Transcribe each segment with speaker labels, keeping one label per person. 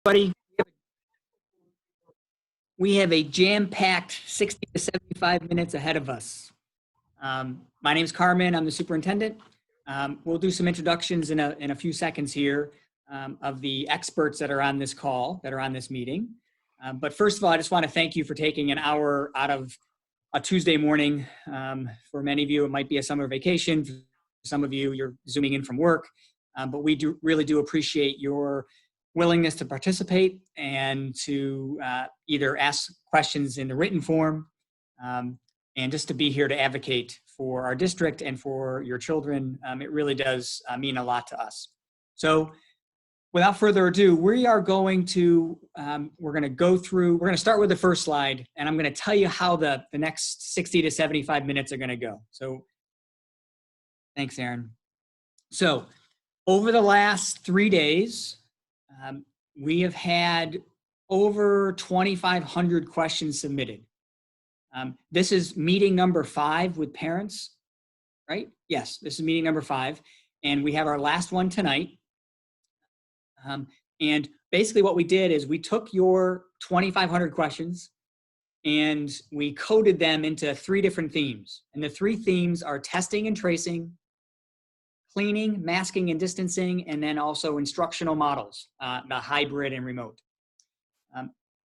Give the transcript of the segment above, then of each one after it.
Speaker 1: Buddy, we have a jam-packed 60 to 75 minutes ahead of us. My name is Carmen. I'm the superintendent. We'll do some introductions in a few seconds here of the experts that are on this call, that are on this meeting. But first of all, I just want to thank you for taking an hour out of a Tuesday morning. For many of you, it might be a summer vacation. For some of you, you're zooming in from work. But we really do appreciate your willingness to participate and to either ask questions in the written form and just to be here to advocate for our district and for your children. It really does mean a lot to us. So without further ado, we are going to, we're going to start with the first slide, and I'm going to tell you how the next 60 to 75 minutes are going to go. So thanks, Aaron. So over the last 3 days, we have had over 2,500 questions submitted. This is meeting number 5 with parents, right? Yes, this is meeting number 5. And we have our last one tonight. And basically what we did is we took your 2,500 questions and we coded them into 3 different themes. And the 3 themes are testing and tracing, cleaning, masking and distancing, and then also instructional models, the hybrid and remote.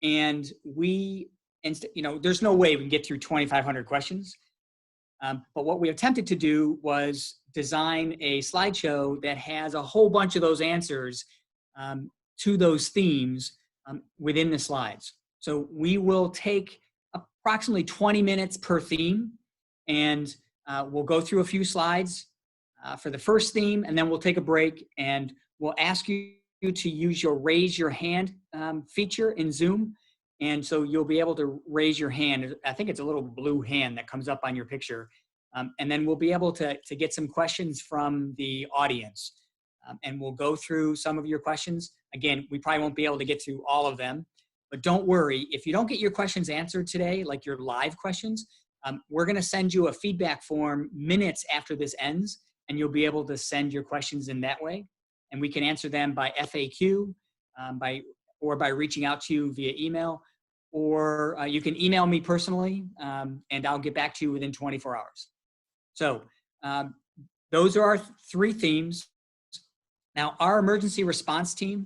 Speaker 1: And we, there's no way we can get through 2,500 questions. But what we attempted to do was design a slideshow that has a whole bunch of those answers to those themes within the slides. So we will take approximately 20 minutes per theme, and we'll go through a few slides for the first theme, and then we'll take a break and we'll ask you to use your raise your hand feature in Zoom. And so you'll be able to raise your hand. I think it's a little blue hand that comes up on your picture. And then we'll be able to get some questions from the audience. And we'll go through some of your questions. Again, we probably won't be able to get through all of them, but don't worry. If you don't get your questions answered today, like your live questions, we're gonna send you a feedback form minutes after this ends, and you'll be able to send your questions in that way. And we can answer them by FAQ, or by reaching out to you via email, or you can email me personally, and I'll get back to you within 24 hours. So those are our 3 themes. Now, our emergency response team,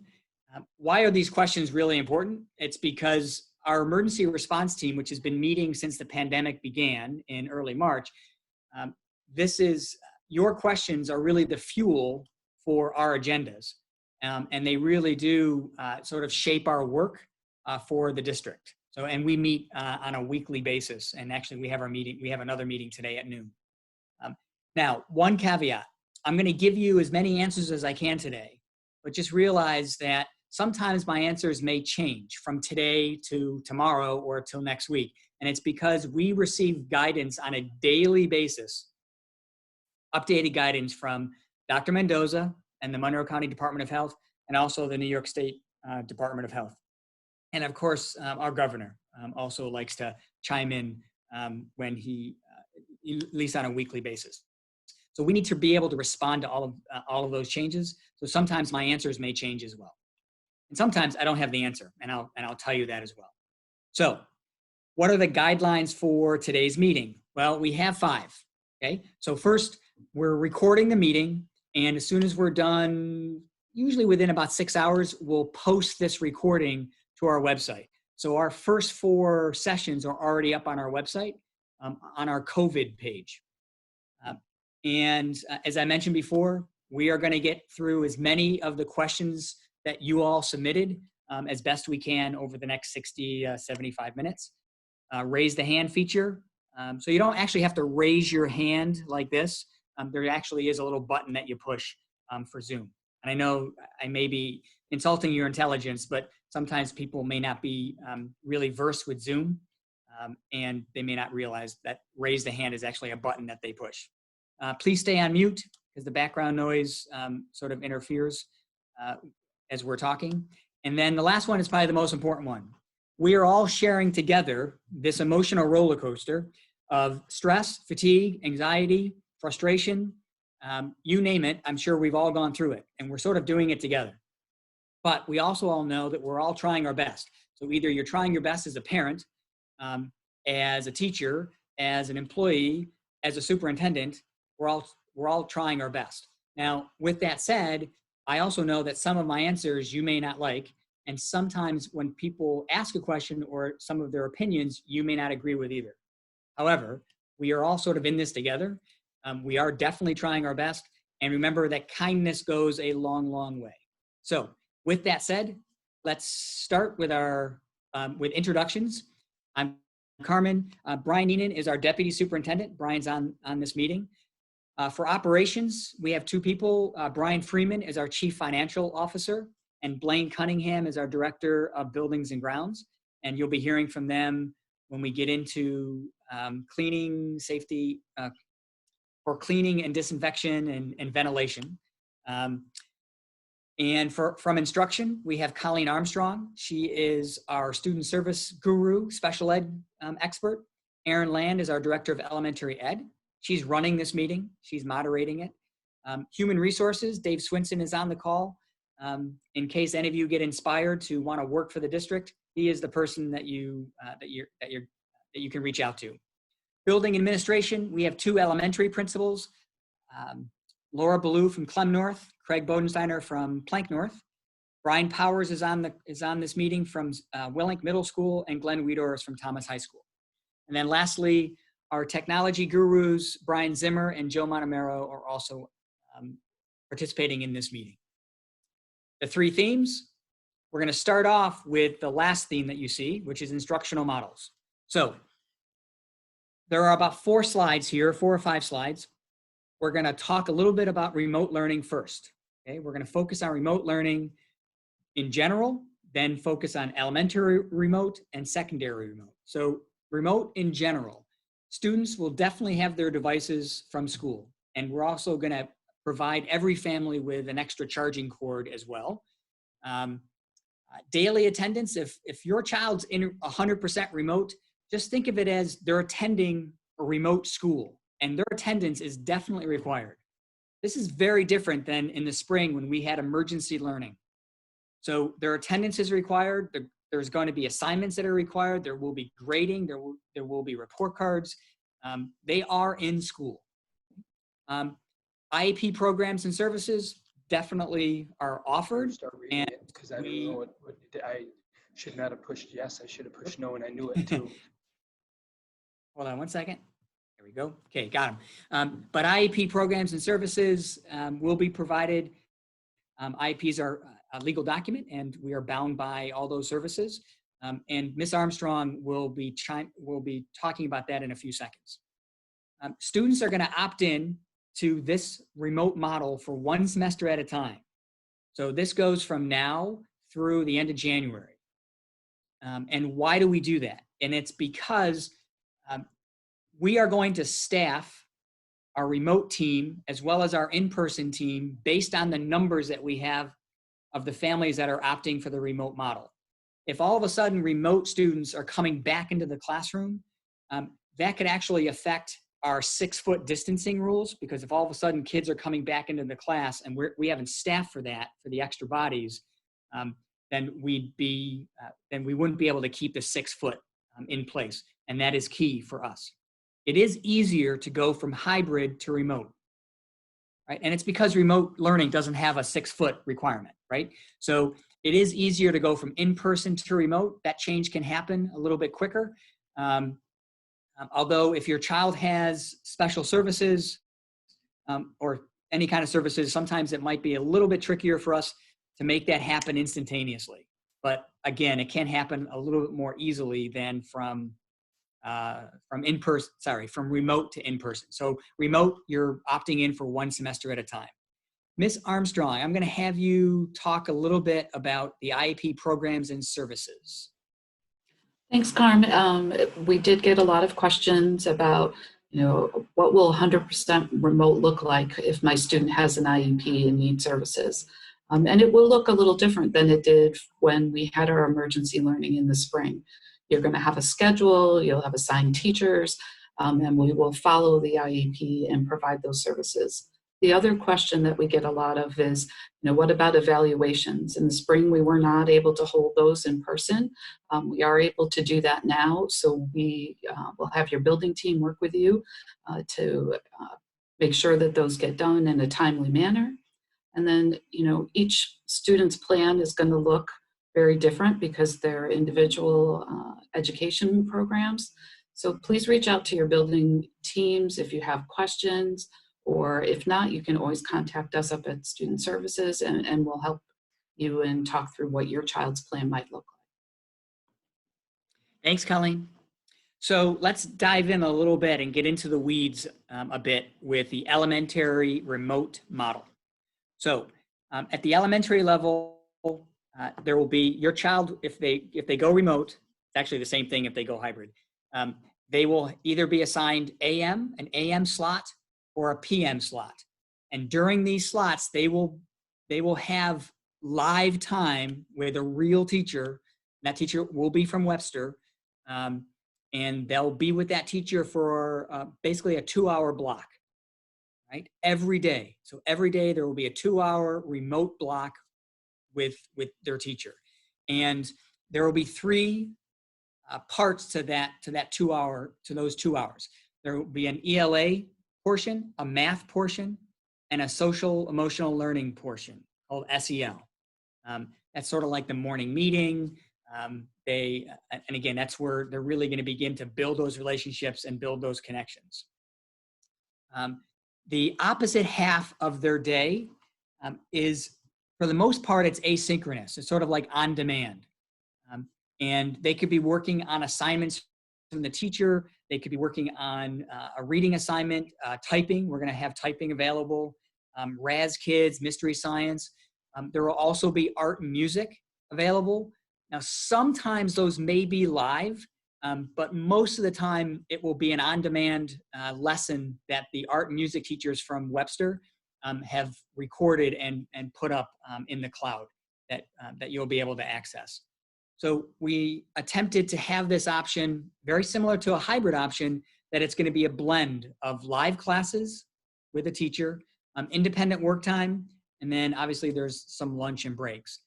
Speaker 1: why are these questions really important? It's because our emergency response team, which has been meeting since the pandemic began in early March, your questions are really the fuel for our agendas. And they really do sort of shape our work for the district. So, and we meet on a weekly basis. And actually we have another meeting today at noon. Now, one caveat, I'm gonna give you as many answers as I can today, but just realize that sometimes my answers may change from today to tomorrow or till next week. And it's because we receive guidance on a daily basis, updated guidance from Dr. Mendoza and the Monroe County Department of Health, and also the New York State Department of Health. And of course, our governor also likes to chime in when at least on a weekly basis. So we need to be able to respond to all of those changes. So sometimes my answers may change as well. And sometimes I don't have the answer, and I'll tell you that as well. So what are the guidelines for today's meeting? Well, we have 5, okay? So first, we're recording the meeting, and as soon as we're done, usually within about 6 hours, we'll post this recording to our website. So our first 4 sessions are already up on our website, on our COVID page. And as I mentioned before, we are going to get through as many of the questions that you all submitted as best we can over the next 60, 75 minutes. Raise the hand feature. So you don't actually have to raise your hand like this. There actually is a little button that you push for Zoom. And I know I may be insulting your intelligence, but sometimes people may not be really versed with Zoom, and they may not realize that raise the hand is actually a button that they push. Please stay on mute because the background noise sort of interferes as we're talking. And then the last one is probably the most important one. We are all sharing together this emotional roller coaster of stress, fatigue, anxiety, frustration, you name it. I'm sure we've all gone through it, and we're sort of doing it together. But we also all know that we're all trying our best. So either you're trying your best as a parent, as a teacher, as an employee, as a superintendent, we're all trying our best. Now, with that said, I also know that some of my answers you may not like, and sometimes when people ask a question or some of their opinions, you may not agree with either. However, we are all sort of in this together. We are definitely trying our best, and remember that kindness goes a long, long way. So, with that said, let's start with our with introductions. I'm Carmen. Brian Eenan is our deputy superintendent. Brian's on this meeting. For operations, we have two people. Brian Freeman is our chief financial officer, and Blaine Cunningham is our director of buildings and grounds. And you'll be hearing from them when we get into cleaning, safety, for cleaning and disinfection and ventilation. And from instruction, we have Colleen Armstrong. She is our student service guru, special ed expert. Erin Land is our director of elementary ed. She's running this meeting. She's moderating it. Human resources, Dave Swinson is on the call. In case any of you get inspired to want to work for the district, he is the person that you can reach out to. Building administration, we have two elementary principals. Laura Ballou from Clem North, Craig Bodensteiner from Plank North. Brian Powers is on this meeting from Willink Middle School, and Glenn Weedor is from Thomas High School. And then lastly, our technology gurus, Brian Zimmer and Joe Montemero, are also participating in this meeting. The three themes, we're going to start off with the last theme that you see, which is instructional models. So there are about 4 or 5 slides. We're going to talk a little bit about remote learning first. Okay, we're going to focus on remote learning in general, then focus on elementary remote and secondary remote. So remote in general, students will definitely have their devices from school, and we're also going to provide every family with an extra charging cord as well. Daily attendance, if your child's in 100% remote, just think of it as they're attending a remote school, and their attendance is definitely required. This is very different than in the spring when we had emergency learning. So their attendance is required. There's going to be assignments that are required. There will be grading. There will be report cards. They are in school. IEP programs and services definitely are offered.
Speaker 2: Start reading it because I don't know what I should not have pushed yes. I should have pushed no, and I knew it too.
Speaker 1: Hold on 1 second. There we go. Okay, got them. But IEP programs and services will be provided. IEPs are a legal document, and we are bound by all those services. And Ms. Armstrong will be talking about that in a few seconds. Students are going to opt in to this remote model for 1 semester at a time. So this goes from now through the end of January. And why do we do that? And it's because we are going to staff our remote team as well as our in-person team based on the numbers that we have of the families that are opting for the remote model. If all of a sudden remote students are coming back into the classroom, that could actually affect our 6-foot distancing rules, because if all of a sudden kids are coming back into the class and we haven't staffed for that, for the extra bodies, then we wouldn't be able to keep the 6 foot in place. And that is key for us. It is easier to go from hybrid to remote, right? And it's because remote learning doesn't have a 6-foot requirement, right? So it is easier to go from in-person to remote. That change can happen a little bit quicker. Although if your child has special services or any kind of services, sometimes it might be a little bit trickier for us to make that happen instantaneously. But again, it can happen a little bit more easily than from remote to in-person. So remote, you're opting in for 1 semester at a time. Ms. Armstrong, I'm going to have you talk a little bit about the IEP programs and services.
Speaker 3: Thanks, Carmen. We did get a lot of questions about, what will 100% remote look like if my student has an IEP and needs services? And it will look a little different than it did when we had our emergency learning in the spring. You're going to have a schedule, you'll have assigned teachers, and we will follow the IEP and provide those services. The other question that we get a lot of is, what about evaluations? In the spring, we were not able to hold those in person. We are able to do that now. So we will have your building team work with you to make sure that those get done in a timely manner. And then, each student's plan is going to look very different because they're individual education programs. So please reach out to your building teams if you have questions, or if not, you can always contact us up at Student Services and we'll help you and talk through what your child's plan might look like.
Speaker 1: Thanks, Colleen. So let's dive in a little bit and get into the weeds a bit with the elementary remote model. So at the elementary level, there will be your child, if they go remote, it's actually the same thing if they go hybrid. They will either be assigned an AM slot or a PM slot. And during these slots, they will have live time with a real teacher. That teacher will be from Webster. And they'll be with that teacher for basically a 2-hour block, right? Every day. So every day there will be a 2-hour remote block with their teacher. And there will be 3 parts to those 2 hours. There will be an ELA portion, a math portion, and a social emotional learning portion called SEL. That's sort of like the morning meeting. And again, that's where they're really going to begin to build those relationships and build those connections. The opposite half of their day is, for the most part, it's asynchronous. It's sort of like on demand. And they could be working on assignments from the teacher. They could be working on a reading assignment, typing. We're going to have typing available. Raz Kids, Mystery Science. There will also be art and music available. Now, sometimes those may be live, but most of the time it will be an on-demand lesson that the art and music teachers from Webster have recorded and put up in the cloud that you'll be able to access. So we attempted to have this option very similar to a hybrid option, that it's going to be a blend of live classes with a teacher, independent work time, and then obviously there's some lunch and breaks.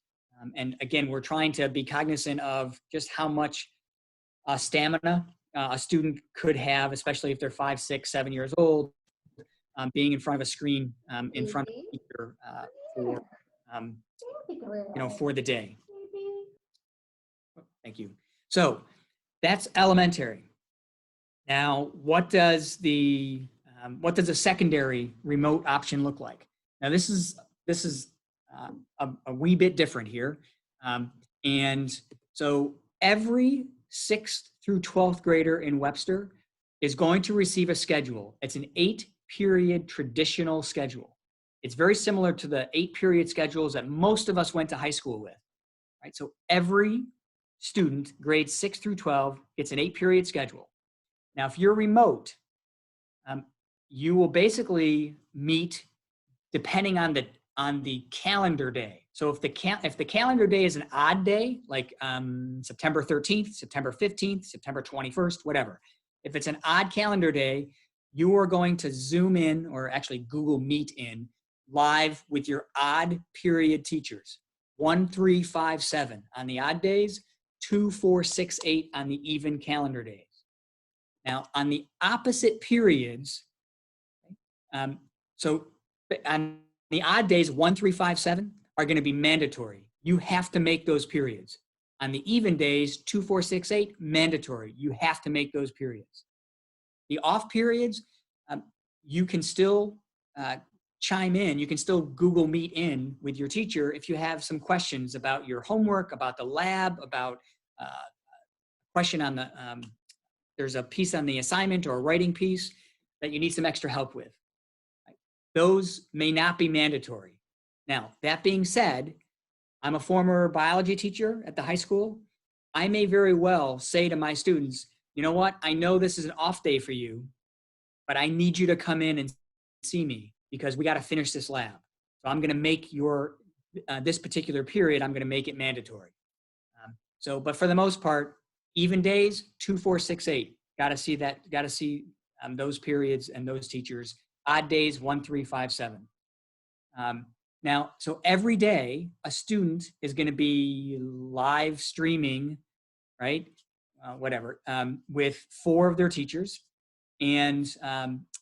Speaker 1: And again, we're trying to be cognizant of just how much stamina a student could have, especially if they're 5, 6, 7 years old, being in front of a screen in front of a teacher for the day. Thank you. So that's elementary. Now, what does a secondary remote option look like? Now, this is a wee bit different here. And so every 6th through 12th grader in Webster is going to receive a schedule. It's an 8-period traditional schedule. It's very similar to the 8-period schedules that most of us went to high school with, right? So every student, grades 6 through 12, gets an 8-period schedule. Now, if you're remote, you will basically meet depending on the calendar day. So if the calendar day is an odd day, like September 13th, September 15th, September 21st, whatever. If it's an odd calendar day, you are going to Zoom in, or actually Google Meet in, live with your odd period teachers. 1, 3, 5, 7 on the odd days, 2, 4, 6, 8 on the even calendar days. Now, on the opposite periods, so on the odd days, 1, 3, 5, 7 are going to be mandatory. You have to make those periods. On the even days, 2, 4, 6, 8, mandatory. You have to make those periods. The off periods, you can still chime in. You can still Google Meet in with your teacher if you have some questions about your homework, about the lab, about a question on the, there's a piece on the assignment or a writing piece that you need some extra help with. Those may not be mandatory. Now, that being said, I'm a former biology teacher at the high school. I may very well say to my students, you know what, I know this is an off day for you, but I need you to come in and see me because we got to finish this lab. So I'm going to make your, this particular period, I'm going to make it mandatory. But for the most part, even days, 2, 4, 6, 8, got to see that, got to see those periods and those teachers odd days 1, 3, 5, 7. Now, so every day a student is going to be live streaming, right? Whatever, with 4 of their teachers, and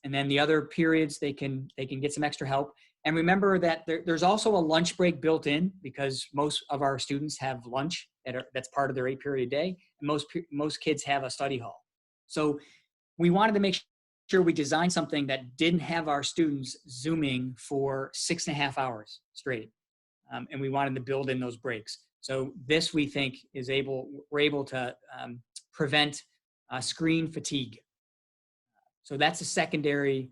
Speaker 1: then the other periods they can get some extra help. And remember that there's also a lunch break built in, because most of our students have lunch that's part of their 8-period day, and most kids have a study hall. So we wanted to make sure we designed something that didn't have our students Zooming for 6.5 hours straight, and we wanted to build in those breaks. So this, we think, we're able to prevent screen fatigue. So that's a secondary.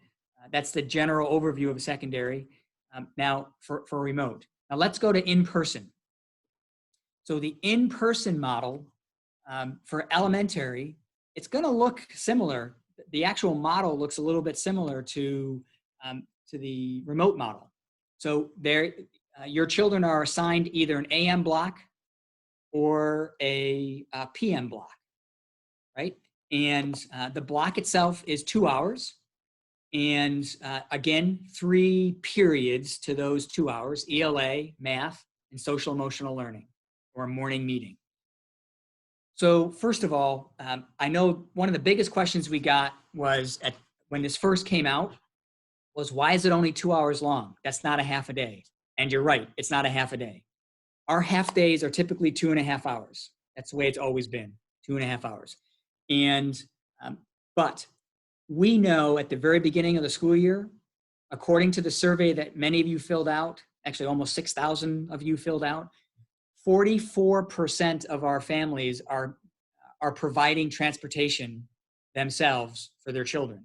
Speaker 1: That's the general overview of a secondary. Now for remote. Now let's go to in-person. So the in-person model for elementary, it's going to look similar. The actual model looks a little bit similar to the remote model. So your children are assigned either an AM block or a PM block, right? And the block itself is 2 hours. And again, 3 periods to those 2 hours: ELA, math, and social emotional learning, or a morning meeting. So first of all, I know one of the biggest questions we got was when this first came out was, why is it only 2 hours long? That's not a half a day. And you're right, it's not a half a day. Our half days are typically 2.5 hours. That's the way it's always been, 2.5 hours. And, but we know at the very beginning of the school year, according to the survey that many of you filled out, actually almost 6,000 of you filled out, 44% of our families are providing transportation themselves for their children.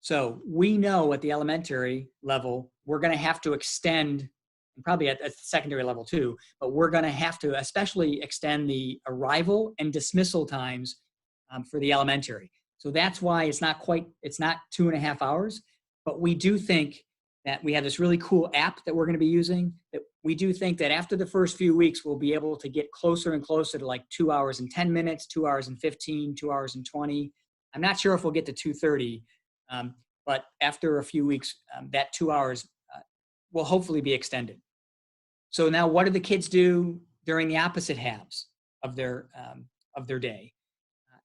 Speaker 1: So we know at the elementary level, we're going to have to extend, and probably at the secondary level too, but we're going to have to especially extend the arrival and dismissal times for the elementary. So that's why it's not 2.5 hours, but we do think that we have this really cool app that we're going to be using, that we do think that after the first few weeks, we'll be able to get closer and closer to like 2 hours and 10 minutes, 2 hours and 15, 2 hours and 20. I'm not sure if we'll get to 2:30, but after a few weeks, that 2 hours will hopefully be extended. So now what do the kids do during the opposite halves of their day?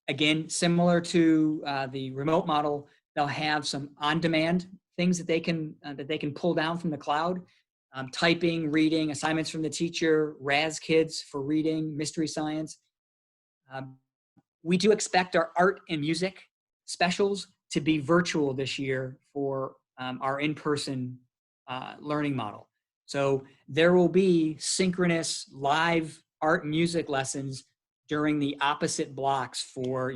Speaker 1: Again, similar to the remote model, they'll have some on-demand things that they can pull down from the cloud: typing, reading, assignments from the teacher, Raz Kids for reading, mystery science. We do expect our art and music specials to be virtual this year for our in-person learning model. So there will be synchronous live art and music lessons during the opposite blocks for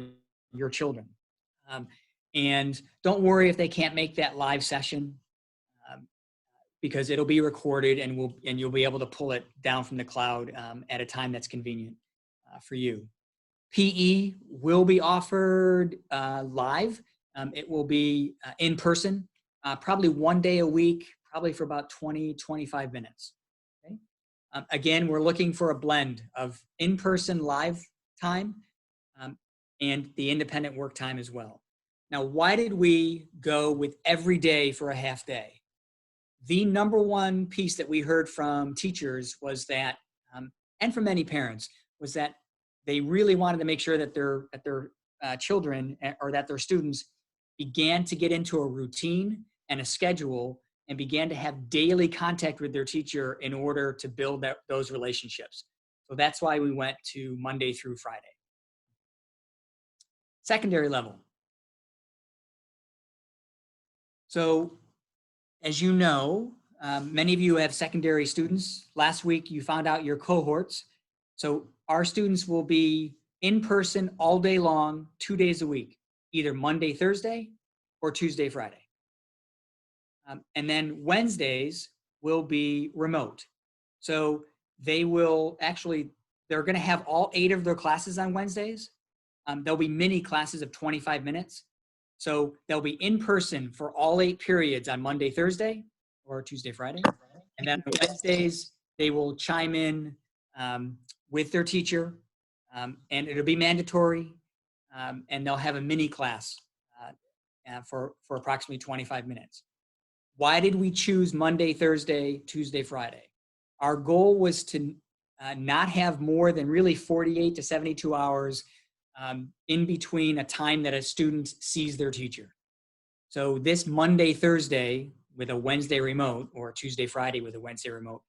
Speaker 1: your children. And don't worry if they can't make that live session, because it'll be recorded and you'll be able to pull it down from the cloud at a time that's convenient for you. PE will be offered live. It will be in person, probably 1 day a week, probably for about 20, 25 minutes. Okay? Again, we're looking for a blend of in-person live time and the independent work time as well. Now, why did we go with every day for a half day? The number one piece that we heard from teachers was that, and from many parents, was that they really wanted to make sure that their children or that their students began to get into a routine and a schedule and began to have daily contact with their teacher in order to build those relationships. So that's why we went to Monday through Friday. Secondary level. So as you know, many of you have secondary students. Last week you found out your cohorts. So our students will be in person all day long, 2 days a week, either Monday, Thursday, or Tuesday, Friday. And then Wednesdays will be remote. So they're going to have all 8 of their classes on Wednesdays. There'll be mini classes of 25 minutes. So they'll be in person for all 8 periods on Monday, Thursday, or Tuesday, Friday. And then on Wednesdays, they will chime in with their teacher, and it'll be mandatory, and they'll have a mini class for approximately 25 minutes. why did we choose Monday, Thursday, Tuesday, Friday? Our goal was to not have more than really 48 to 72 hours in between a time that a student sees their teacher. So this Monday, Thursday with a Wednesday remote, or Tuesday, Friday with a Wednesday remote,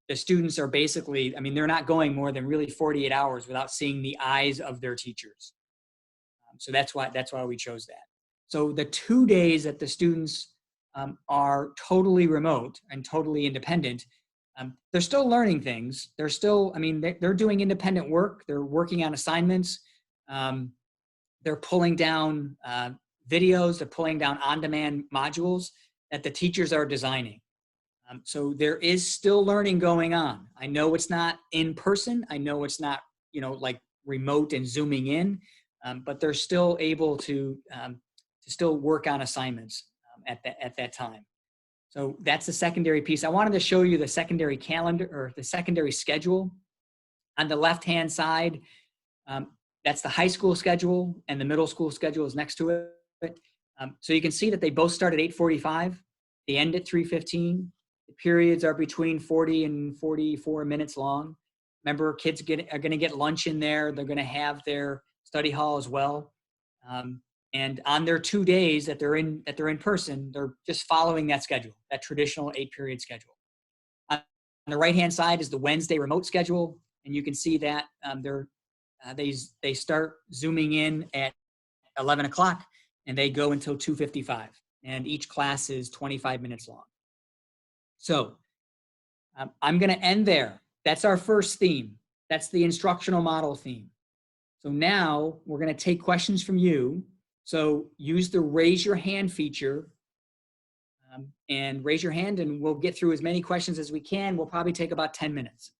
Speaker 1: the students are basically, I mean, they're not going more than really 48 hours without seeing the eyes of their teachers. So that's why we chose that. So the 2 days that the students are totally remote and totally independent, they're still learning things. They're still, I mean, they're doing independent work. They're working on assignments. They're pulling down videos. They're pulling down on-demand modules that the teachers are designing. So there is still learning going on. I know it's not in person. I know it's not, you know, like remote and zooming in, but they're still able to still work on assignments at that time. So that's the secondary piece. I wanted to show you the secondary calendar, or the secondary schedule. On the left-hand side, that's the high school schedule, and the middle school schedule is next to it. So you can see that they both start at 8:45. They end at 3:15. The periods are between 40 and 44 minutes long. Remember, kids are going to get lunch in there. They're going to have their study hall as well. And on their 2 days that they're in person, they're just following that schedule, that traditional 8-period schedule. On the right-hand side is the Wednesday remote schedule, and you can see that they start zooming in at 11 o'clock, and they go until 2:55, and each class is 25 minutes long. So I'm going to end there. That's our first theme. That's the instructional model theme. So now we're going to take questions from you. So use the raise your hand feature and raise your hand, and we'll get through as many questions as we can. We'll probably take about 10 minutes.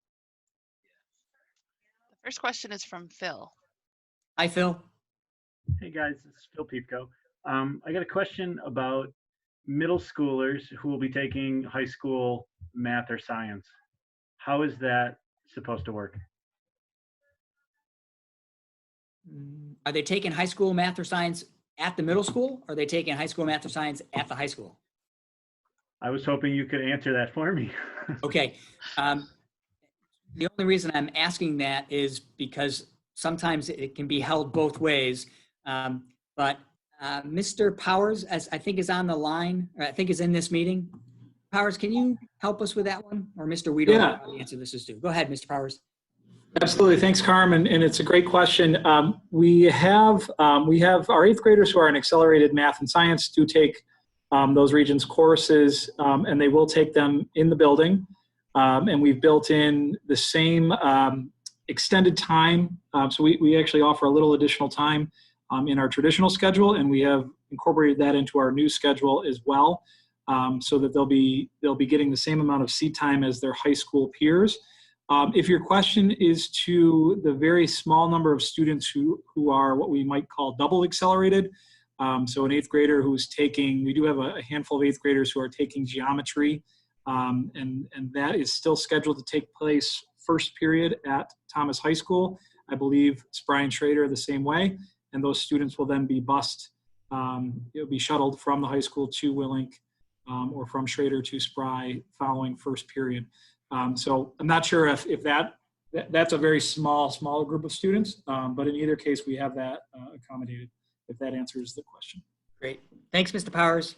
Speaker 4: The first question is from Phil.
Speaker 1: Hi, Phil.
Speaker 5: Hey guys, this is Phil Piepko. I got a question about middle schoolers who will be taking high school math or science. How is that supposed to work?
Speaker 1: Are they taking high school math or science at the middle school? Or are they taking high school math or science at the high school?
Speaker 5: I was hoping you could answer that for me.
Speaker 1: Okay. The only reason I'm asking that is because sometimes it can be held both ways. But Mr. Powers, as I think is on the line, or I think is in this meeting. Powers, can you help us with that one? Or Mr. Weedle,
Speaker 6: Yeah.
Speaker 1: the answer this is to. Go ahead, Mr. Powers.
Speaker 6: Absolutely. Thanks, Carmen. And it's a great question. We have our 8th graders who are in accelerated math and science do take those Regents courses, and they will take them in the building. And we've built in the same extended time. So we actually offer a little additional time in our traditional schedule, and we have incorporated that into our new schedule as well, so that they'll be getting the same amount of seat time as their high school peers. If your question is to the very small number of students who are what we might call double accelerated, so an 8th grader who's taking, we do have a handful of 8th graders who are taking geometry, and that is still scheduled to take place first period at Thomas High School. I believe Spry and Schrader the same way, and those students will then be bused, it'll be shuttled from the high school to Willink, or from Schrader to Spry following first period. So I'm not sure if that's a very small group of students, but in either case, we have that accommodated, if that answers the question.
Speaker 1: Great. Thanks, Mr. Powers.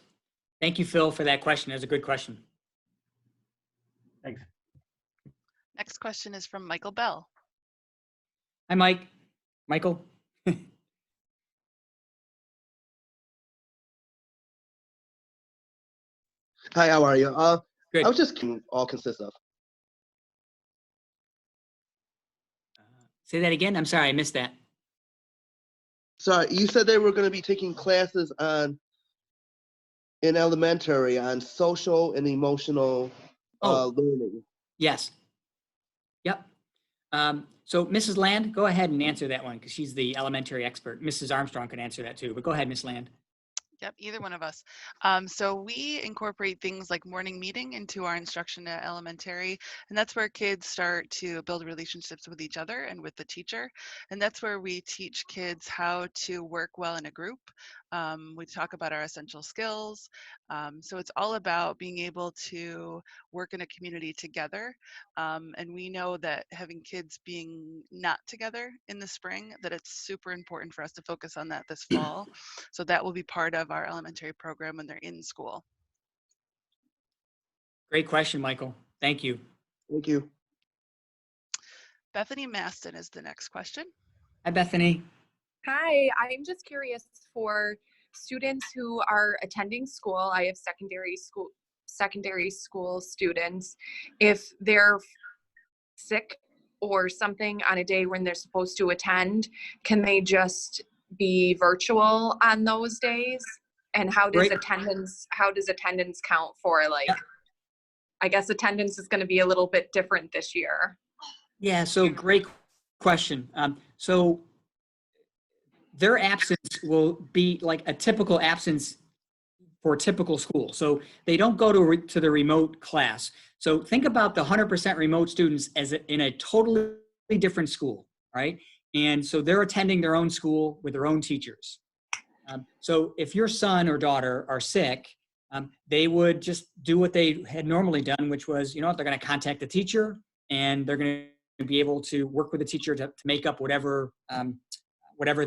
Speaker 1: Thank you, Phil, for that question. That's a good question.
Speaker 5: Thanks.
Speaker 4: Next question is from Michael Bell.
Speaker 1: Hi, Mike. Michael.
Speaker 7: Hi, how are you?
Speaker 1: Good.
Speaker 7: I was just all consist of.
Speaker 1: Say that again. I'm sorry, I missed that.
Speaker 7: Sorry, you said they were going to be taking classes in elementary on social and emotional learning.
Speaker 1: Yes. Yep. So Mrs. Land, go ahead and answer that one because she's the elementary expert. Mrs. Armstrong can answer that too, but go ahead, Miss Land.
Speaker 4: Yep, either one of us. So we incorporate things like morning meeting into our instruction at elementary, and that's where kids start to build relationships with each other and with the teacher. And that's where we teach kids how to work well in a group. We talk about our essential skills. So it's all about being able to work in a community together. And we know that having kids being not together in the spring, that it's super important for us to focus on that this fall. So that will be part of our elementary program when they're in school.
Speaker 1: Great question, Michael. Thank you.
Speaker 7: Thank you.
Speaker 4: Bethany Maston is the next question.
Speaker 1: Hi, Bethany.
Speaker 8: Hi, I'm just curious for students who are attending school. I have secondary school students. If they're sick or something on a day when they're supposed to attend, can they just be virtual on those days? And how does attendance count for, like, I guess attendance is going to be a little bit different this year.
Speaker 1: Yeah, so great question. So their absence will be like a typical absence for a typical school. So they don't go to the remote class. So think about the 100% remote students as in a totally different school, right? And so they're attending their own school with their own teachers. So if your son or daughter are sick, they would just do what they had normally done, which was, you know what, they're going to contact the teacher and they're going to be able to work with the teacher to make up whatever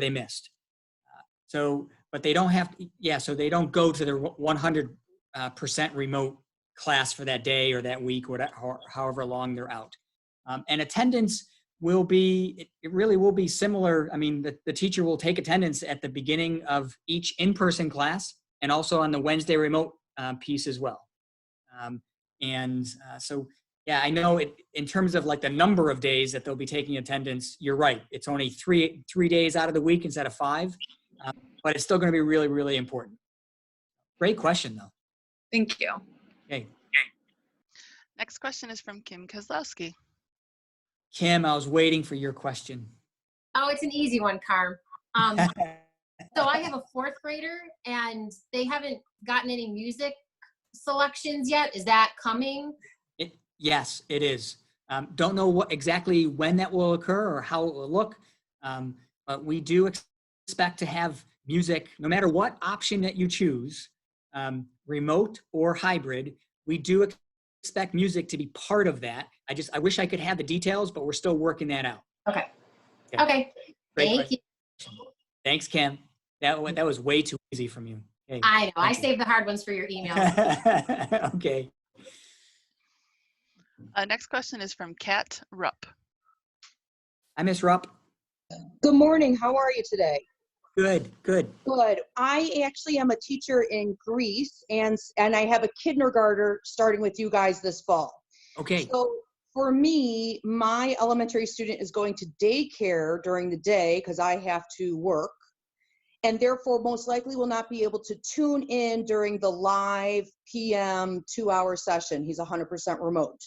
Speaker 1: they missed. But they don't have, so they don't go to their 100% remote class for that day or that week, or however long they're out. And attendance will be, it really will be similar. I mean, the teacher will take attendance at the beginning of each in-person class and also on the Wednesday remote piece as well. So, yeah, I know in terms of like the number of days that they'll be taking attendance, you're right. It's only three days out of the week instead of 5, but it's still going to be really, really important. Great question, though.
Speaker 8: Thank you.
Speaker 1: Okay.
Speaker 4: Next question is from Kim Kozlowski.
Speaker 1: Kim, I was waiting for your question.
Speaker 9: Oh, it's an easy one, Carm. So I have a 4th grader and they haven't gotten any music selections yet. Is that coming?
Speaker 1: Yes, it is. Don't know exactly when that will occur or how it will look, but we do expect to have music, no matter what option that you choose, remote or hybrid. We do expect music to be part of that. I wish I could have the details, but we're still working that out.
Speaker 9: Okay.
Speaker 1: Yeah.
Speaker 9: Okay. Thank you.
Speaker 1: Thanks, Kim. That was way too easy from you. Okay.
Speaker 9: I know. I saved the hard ones for your emails.
Speaker 1: Okay.
Speaker 4: Next question is from Kat Rupp.
Speaker 1: Hi, Miss Rupp.
Speaker 10: Good morning. How are you today?
Speaker 1: Good.
Speaker 10: Good. I actually am a teacher in Greece, and I have a kindergartner starting with you guys this fall.
Speaker 1: Okay.
Speaker 10: So for me, my elementary student is going to daycare during the day because I have to work, and therefore most likely will not be able to tune in during the live PM 2-hour session. He's 100% remote.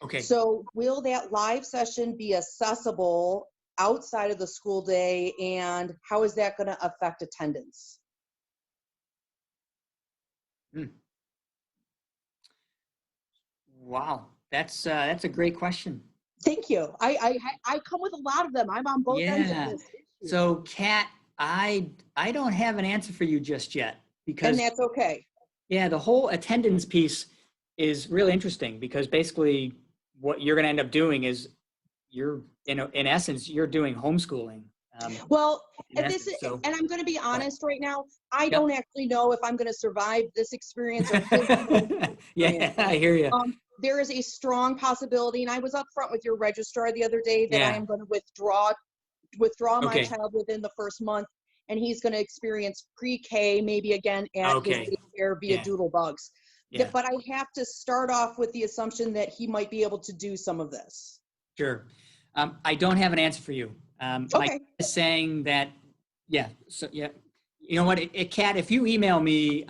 Speaker 1: Okay.
Speaker 10: So will that live session be accessible outside of the school day, and how is that going to affect attendance?
Speaker 1: Wow, that's a great question.
Speaker 10: Thank you. I come with a lot of them. I'm on both ends of this issue.
Speaker 1: So, Kat, I don't have an answer for you just yet, because
Speaker 10: And that's okay.
Speaker 1: Yeah, the whole attendance piece is really interesting, because basically what you're going to end up doing is you're in essence you're doing homeschooling.
Speaker 10: Well, and
Speaker 1: so,
Speaker 10: I'm going to be honest right now. I don't actually know if I'm going to survive this experience or his
Speaker 1: Yeah, I hear you.
Speaker 10: There is a strong possibility, and I was up front with your registrar the other day, that I am going to withdraw my child within the first month, and he's going to experience pre-K maybe again at his daycare via doodlebugs.
Speaker 1: Yeah.
Speaker 10: But I have to start off with the assumption that he might be able to do some of this.
Speaker 1: Sure. I don't have an answer for you. Mike is saying that, you know what, Kat, if you email me,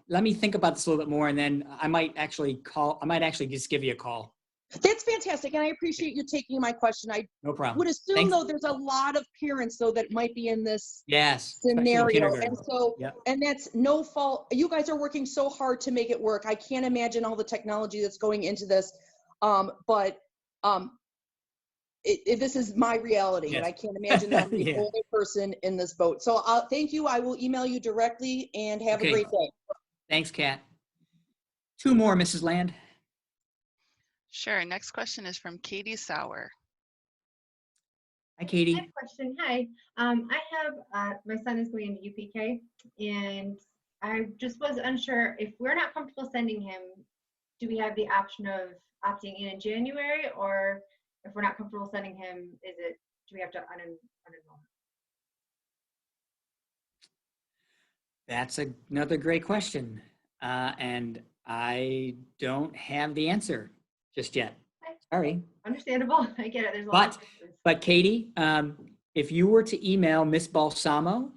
Speaker 1: let me think about this a little bit more, and then I might actually just give you a call.
Speaker 10: That's fantastic, and I appreciate you taking my question. I
Speaker 1: No problem.
Speaker 10: would assume,
Speaker 1: Thanks.
Speaker 10: though, there's a lot of parents, though, that might be in this
Speaker 1: Yes, especially in
Speaker 10: scenario.
Speaker 1: kindergarten.
Speaker 10: And so,
Speaker 1: Yep.
Speaker 10: and that's no fault. You guys are working so hard to make it work. I can't imagine all the technology that's going into this. But this is my reality, and
Speaker 1: Yes.
Speaker 10: I can't imagine that I'm the
Speaker 1: Yeah.
Speaker 10: only person in this boat. So thank you. I will email you directly, and have
Speaker 1: Okay.
Speaker 10: a great day.
Speaker 1: Thanks, Kat. Two more, Mrs. Land.
Speaker 4: Sure. Next question is from Katie Sauer.
Speaker 1: Hi, Katie.
Speaker 11: I have a question. Hi. I have, my son is going into UPK, and I just was unsure if we're not comfortable sending him, do we have the option of opting in January, or if we're not comfortable sending him, do we have to unenroll?
Speaker 1: That's another great question. And I don't have the answer just yet. Sorry.
Speaker 11: Understandable. I get it. There's a lot of questions.
Speaker 1: But Katie, if you were to email Miss Balsamo,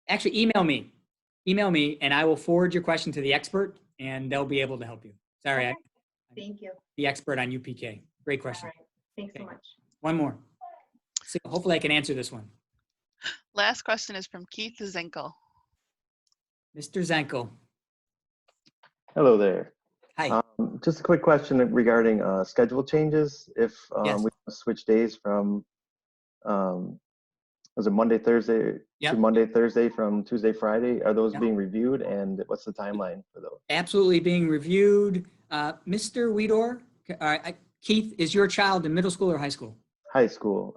Speaker 1: actually email me and I will forward your question to the expert and they'll be able to help you. Sorry.
Speaker 11: Okay. Thank you.
Speaker 1: The expert on UPK. Great question.
Speaker 11: All right. Thanks so much.
Speaker 1: One more. So hopefully I can answer this one.
Speaker 4: Last question is from Keith Zenkel.
Speaker 1: Mr. Zenkel.
Speaker 12: Hello there.
Speaker 1: Hi.
Speaker 12: Just a quick question regarding schedule changes. If
Speaker 1: Yes.
Speaker 12: we switch days from, was it Monday, Thursday
Speaker 1: Yep.
Speaker 12: to Monday, Thursday from Tuesday, Friday? Are those
Speaker 1: Yep.
Speaker 12: being reviewed, and what's the timeline for those?
Speaker 1: Absolutely being reviewed. Mr. Weedor, Keith, is your child in middle school or high school?
Speaker 12: High school.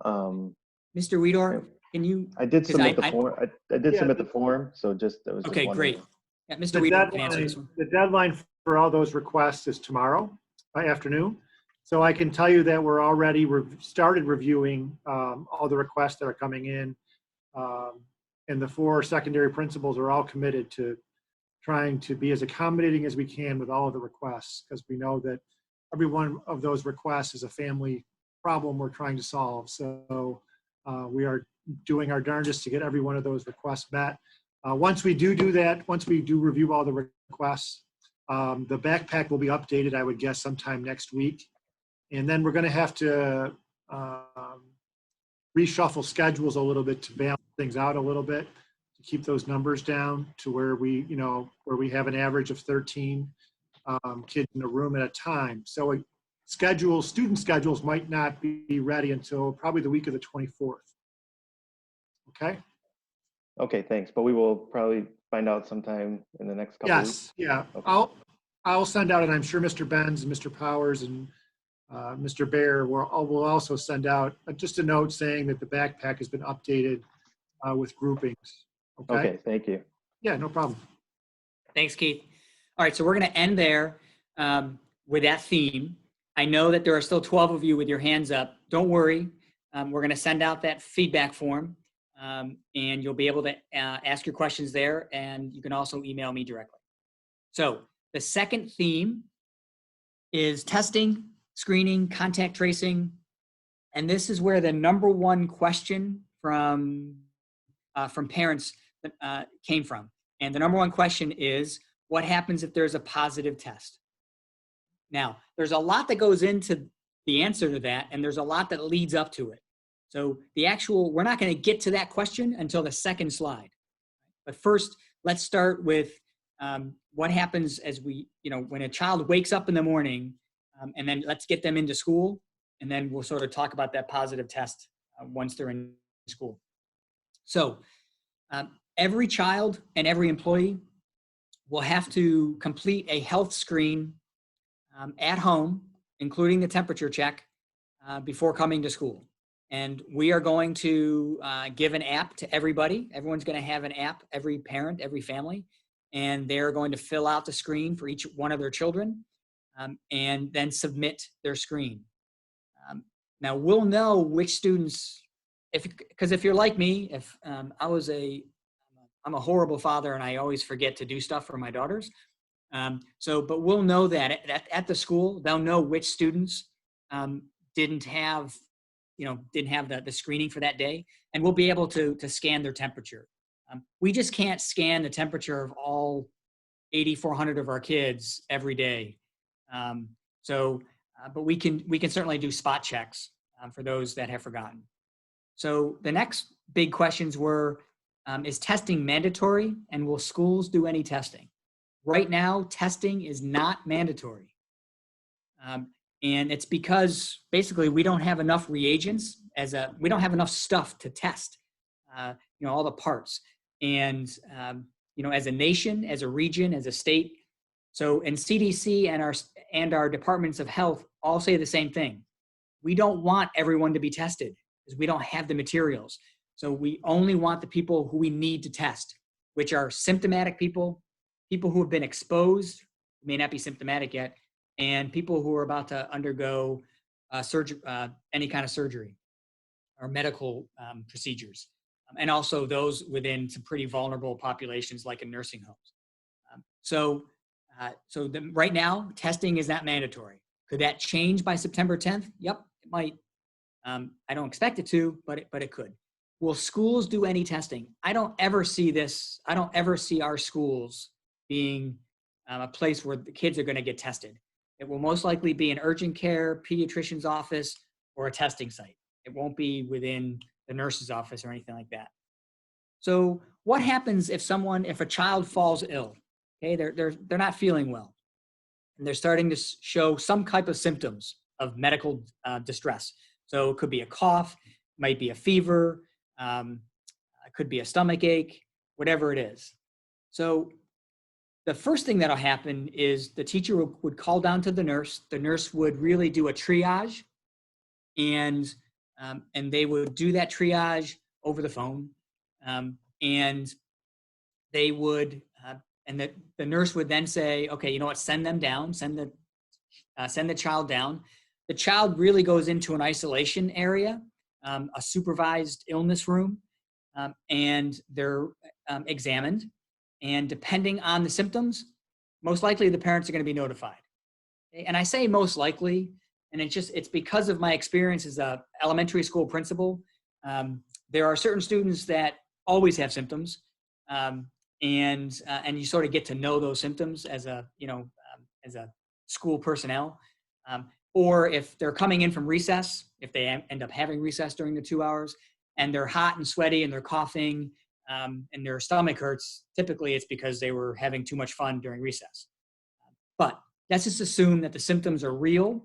Speaker 1: Mr. Weedor, can you?
Speaker 12: I did
Speaker 1: 'cause
Speaker 12: submit the form. I did
Speaker 5: Yeah.
Speaker 12: submit the form, so just I was just
Speaker 1: Okay,
Speaker 12: wondering.
Speaker 1: great. Yeah, Mr. Weedor can answer this one.
Speaker 5: The deadline for all those requests is tomorrow afternoon. So I can tell you that we're already started reviewing all the requests that are coming in. And the 4 secondary principals are all committed to trying to be as accommodating as we can with all of the requests, because we know that every one of those requests is a family problem we're trying to solve. So we are doing our darndest to get every one of those requests met. Once we do that, once we do review all the requests, the backpack will be updated, I would guess, sometime next week. And then we're going to have to reshuffle schedules a little bit to balance things out a little bit, to keep those numbers down to where we have an average of 13 kids in a room at a time. So student schedules might not be ready until probably the week of the 24th. Okay?
Speaker 12: Okay, thanks. But we will probably find out sometime in the next couple weeks.
Speaker 5: Yeah.
Speaker 12: Okay.
Speaker 5: I'll send out, and I'm sure Mr. Benz and Mr. Powers and Mr. Bear will also send out just a note saying that the backpack has been updated with groupings.
Speaker 12: Okay, thank you.
Speaker 5: Yeah, no problem.
Speaker 1: Thanks, Keith. All right, so we're going to end there with that theme. I know that there are still 12 of you with your hands up. Don't worry. We're going to send out that feedback form, and you'll be able to ask your questions there, and you can also email me directly. So the second theme is testing, screening, contact tracing, and this is where the number one question from parents came from. And the number one question is, what happens if there's a positive test? Now, there's a lot that goes into the answer to that, and there's a lot that leads up to it. So we're not going to get to that question until the second slide. But first, let's start with what happens as when a child wakes up in the morning, and then let's get them into school, and then we'll sort of talk about that positive test once they're in school. So every child and every employee will have to complete a health screen at home, including the temperature check, before coming to school. And we are going to give an app to everybody. Everyone's going to have an app, every parent, every family, and they're going to fill out the screen for each one of their children and then submit their screen. Now we'll know which students, because if you're like me, I'm a horrible father and I always forget to do stuff for my daughters. But we'll know that at the school, they'll know which students didn't have the screening for that day, and we'll be able to scan their temperature. We just can't scan the temperature of all 8,400 of our kids every day. but we can certainly do spot checks for those that have forgotten. So the next big questions were, is testing mandatory, and will schools do any testing? Right now, testing is not mandatory. And it's because basically we don't have enough reagents we don't have enough stuff to test, all the parts. And, as a nation, as a region, as a state. So, and CDC and our departments of health all say the same thing. We don't want everyone to be tested because we don't have the materials. So we only want the people who we need to test, which are symptomatic people who have been exposed, may not be symptomatic yet, and people who are about to undergo any kind of surgery or medical procedures. And also those within some pretty vulnerable populations like in nursing homes. Right now, testing is not mandatory. Could that change by September 10th? Yep, it might. I don't expect it to, but it could. Will schools do any testing? I don't ever see this. I don't ever see our schools being a place where the kids are going to get tested. It will most likely be an urgent care, pediatrician's office, or a testing site. It won't be within the nurse's office or anything like that. So what happens if a child falls ill? Okay, they're not feeling well, and they're starting to show some type of symptoms of medical distress. So it could be a cough, might be a fever, it could be a stomach ache, whatever it is. So the first thing that'll happen is the teacher would call down to the nurse. The nurse would really do a triage, and they would do that triage over the phone, and they would. And the nurse would then say, okay, you know what, send them down, send the child down. The child really goes into an isolation area, a supervised illness room, and they're examined. And depending on the symptoms, most likely the parents are going to be notified. And I say most likely, and it's because of my experience as an elementary school principal. There are certain students that always have symptoms. And you sort of get to know those symptoms as a school personnel, or if they're coming in from recess, if they end up having recess during the 2 hours, and they're hot and sweaty and they're coughing, and their stomach hurts, typically it's because they were having too much fun during recess. But let's just assume that the symptoms are real,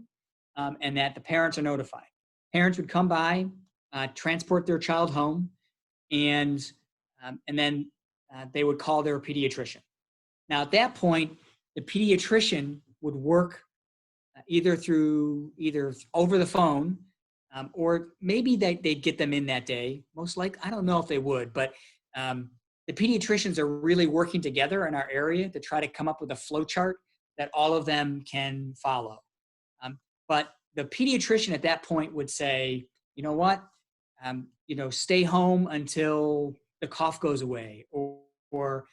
Speaker 1: and that the parents are notified. Parents would come by, transport their child home, and then they would call their pediatrician. Now, at that point, the pediatrician would work either over the phone, or maybe they'd get them in that day. Most likely, I don't know if they would, but the pediatricians are really working together in our area to try to come up with a flow chart that all of them can follow. But the pediatrician at that point would say, you know what, stay home until the cough goes away, or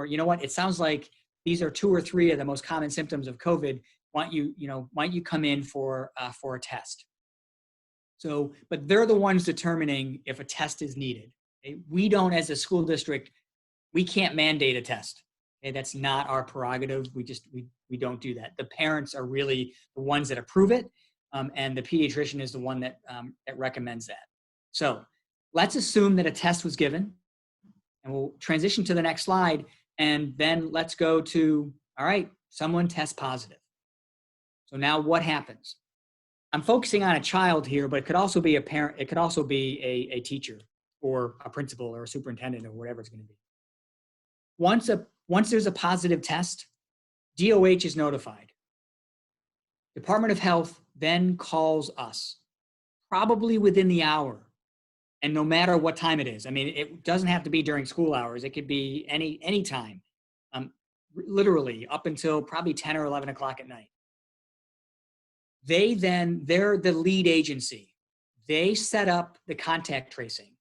Speaker 1: you know what, it sounds like these are 2 or 3 of the most common symptoms of COVID. Why don't you come in for a test? So, but they're the ones determining if a test is needed. Okay? We don't, as a school district, we can't mandate a test. Okay? That's not our prerogative. We don't do that. The parents are really the ones that approve it, and the pediatrician is the one that recommends that. So let's assume that a test was given, and we'll transition to the next slide, and then let's go to, all right, someone tests positive. So now what happens? I'm focusing on a child here, but it could also be a parent. It could also be a teacher or a principal or a superintendent or whatever it's going to be. Once there's a positive test, DOH is notified. Department of Health then calls us, probably within the hour, and no matter what time it is. I mean, it doesn't have to be during school hours. It could be any time, literally up until probably 10 or 11 o'clock at night. They're the lead agency. They set up the contact tracing.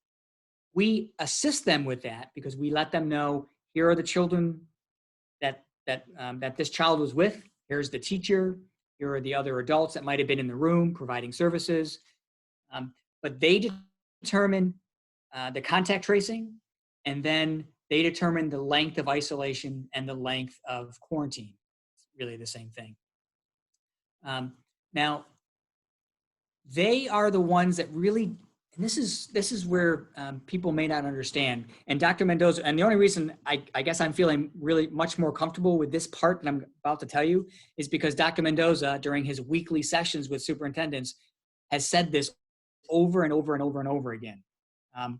Speaker 1: We assist them with that because we let them know, here are the children that this child was with. Here's the teacher. Here are the other adults that might have been in the room providing services. But they determine the contact tracing, and then they determine the length of isolation and the length of quarantine. It's really the same thing. Now, they are the ones that really, and this is where people may not understand. And Dr. Mendoza, and the only reason I guess I'm feeling really much more comfortable with this part that I'm about to tell you is because Dr. Mendoza, during his weekly sessions with superintendents, has said this over and over and over and over again,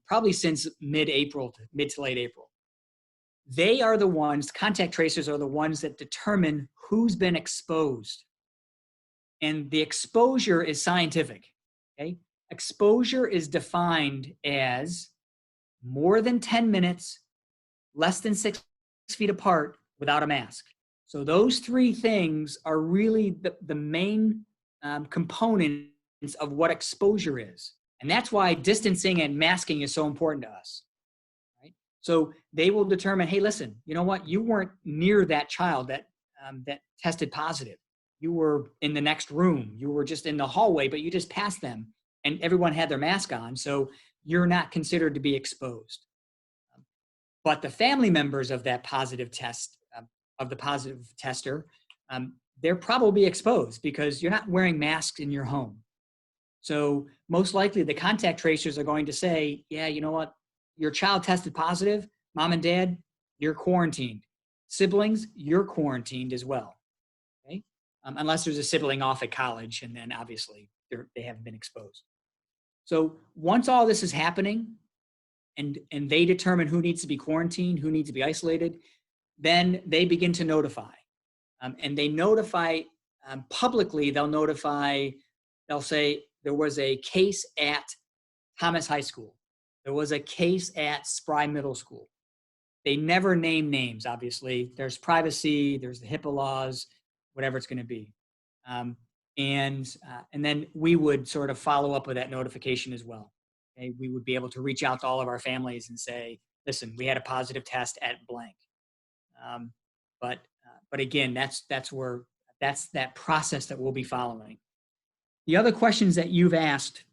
Speaker 1: probably since mid to late April. They are the ones, contact tracers are the ones that determine who's been exposed. And the exposure is scientific, okay? Exposure is defined as more than 10 minutes, less than 6 feet apart without a mask. So those three things are really the main components of what exposure is. And that's why distancing and masking is so important to us, right? So they will determine, hey, listen, you know what? You weren't near that child that tested positive. You were in the next room. You were just in the hallway, but you just passed them and everyone had their mask on. So you're not considered to be exposed. But the family members of that positive test, of the positive tester, they're probably exposed because you're not wearing masks in your home. So most likely the contact tracers are going to say, yeah, you know what? Your child tested positive. Mom and dad, you're quarantined. Siblings, you're quarantined as well. Okay? Unless there's a sibling off at college, and then obviously they haven't been exposed. So once all this is happening and they determine who needs to be quarantined, who needs to be isolated, then they begin to notify. And they notify publicly, they'll say there was a case at Thomas High School. There was a case at Spry Middle School. They never name names, obviously. There's privacy, there's the HIPAA laws, whatever it's going to be. And then we would sort of follow up with that notification as well. Okay? We would be able to reach out to all of our families and say, listen, we had a positive test at blank. But again, that's that process that we'll be following. The other questions that you've asked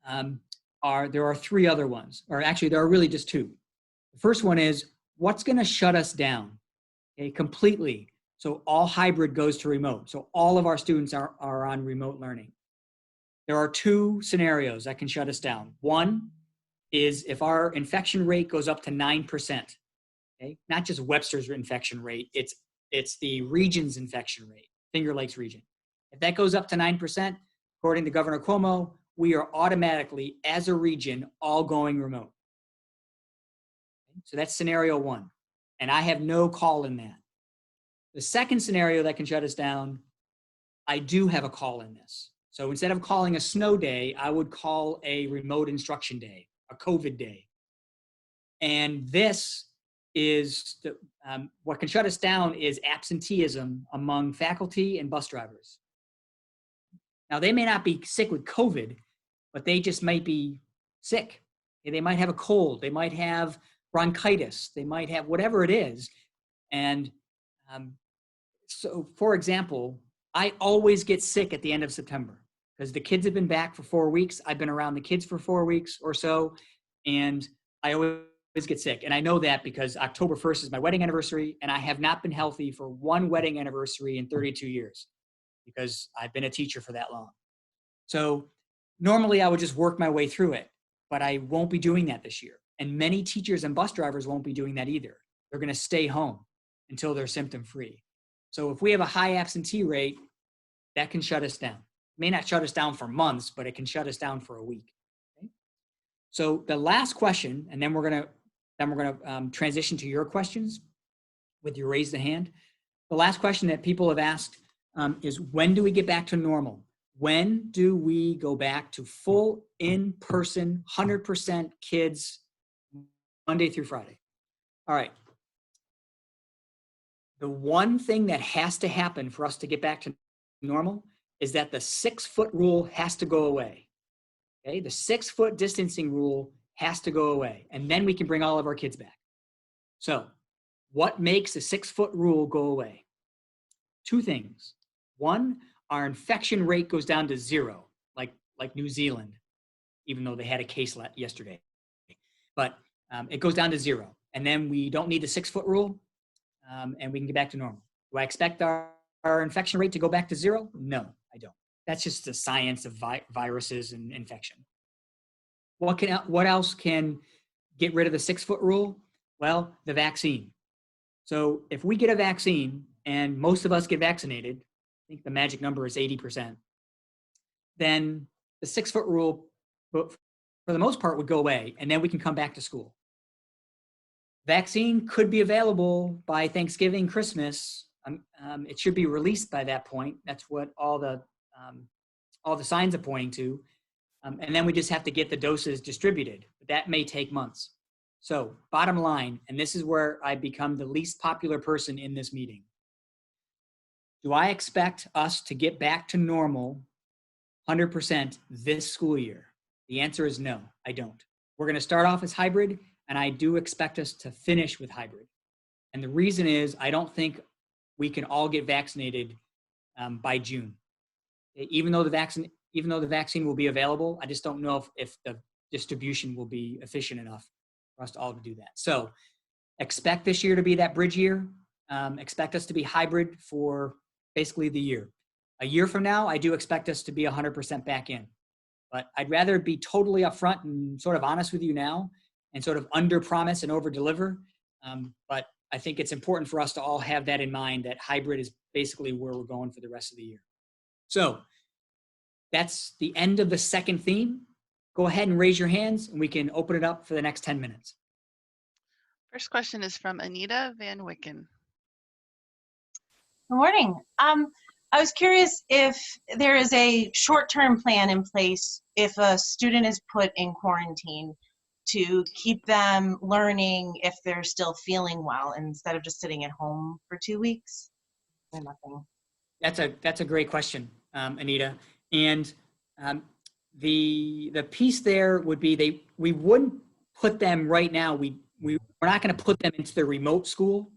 Speaker 1: there are three other ones, or actually there are really just two. The first one is, what's going to shut us down, okay, completely? So all hybrid goes to remote. So all of our students are on remote learning. There are two scenarios that can shut us down. One is if our infection rate goes up to 9%, okay? Not just Webster's infection rate, it's the region's infection rate, Finger Lakes region. If that goes up to 9%, according to Governor Cuomo, we are automatically, as a region, all going remote. Okay? So that's scenario one. And I have no call in that. The second scenario that can shut us down, I do have a call in this. So instead of calling a snow day, I would call a remote instruction day, a COVID day. And this is what can shut us down is absenteeism among faculty and bus drivers. Now, they may not be sick with COVID, but they just might be sick. They might have a cold. They might have bronchitis. They might have whatever it is. And so, for example, I always get sick at the end of September because the kids have been back for 4 weeks. I've been around the kids for 4 weeks or so, and I always get sick. And I know that because October 1st is my wedding anniversary, and I have not been healthy for one wedding anniversary in 32 years because I've been a teacher for that long. So normally I would just work my way through it, but I won't be doing that this year. And many teachers and bus drivers won't be doing that either. They're going to stay home until they're symptom-free. So if we have a high absentee rate, that can shut us down. It may not shut us down for months, but it can shut us down for a week. Okay? So the last question, and then we're gonna transition to your questions with your raise the hand. The last question that people have asked is, when do we get back to normal? When do we go back to full in-person, 100% kids, Monday through Friday? All right. The one thing that has to happen for us to get back to normal is that the 6-foot rule has to go away. Okay, the 6-foot distancing rule has to go away, and then we can bring all of our kids back. So what makes the 6-foot rule go away? Two things. One, our infection rate goes down to 0, like New Zealand, even though they had a case yesterday. But it goes down to 0, and then we don't need the 6-foot rule, and we can get back to normal. Do I expect our infection rate to go back to 0? No, I don't. that's just the science of viruses and infection. What else can get rid of the 6-foot rule? Well, the vaccine. So if we get a vaccine and most of us get vaccinated, I think the magic number is 80%, then the 6-foot rule, for the most part, would go away, and then we can come back to school. Vaccine could be available by Thanksgiving, Christmas. It should be released by that point. That's what all the signs are pointing to. And then we just have to get the doses distributed. That may take months. So bottom line, and this is where I become the least popular person in this meeting. Do I expect us to get back to normal 100% this school year? The answer is no, I don't. We're going to start off as hybrid, and I do expect us to finish with hybrid. And the reason is I don't think we can all get vaccinated by June. Even though the vaccine will be available, I just don't know if the distribution will be efficient enough for us to all do that. So expect this year to be that bridge year. Expect us to be hybrid for basically the year. A year from now, I do expect us to be 100% back in. But I'd rather be totally upfront and sort of honest with you now and sort of under promise and over deliver. But I think it's important for us to all have that in mind, that hybrid is basically where we're going for the rest of the year. So that's the end of the second theme. Go ahead and raise your hands and we can open it up for the next 10 minutes.
Speaker 4: First question is from Anita Van Wicken.
Speaker 13: Good morning. I was curious if there is a short-term plan in place if a student is put in quarantine to keep them learning if they're still feeling well instead of just sitting at home for 2 weeks or nothing.
Speaker 1: That's a great question, Anita. And the piece there would be we wouldn't put them right now. We're not going to put them into the remote school.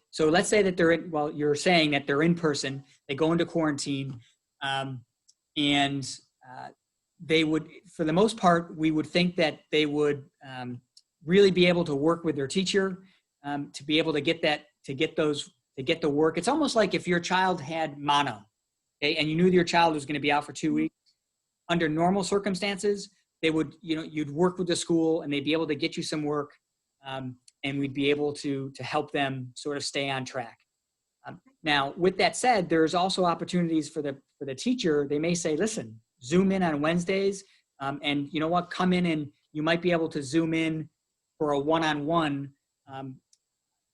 Speaker 1: So let's say that they're in, well, you're saying that they're in person, they go into quarantine, and they would, for the most part, we would think that they would really be able to work with their teacher to be able to get the work. It's almost like if your child had mono, okay, and you knew your child was going to be out for 2 weeks. Under normal circumstances, they would, you'd work with the school and they'd be able to get you some work. And we'd be able to help them sort of stay on track. Now, with that said, there's also opportunities for the teacher. They may say, listen, Zoom in on Wednesdays, and you know what, come in and you might be able to Zoom in for a one-on-one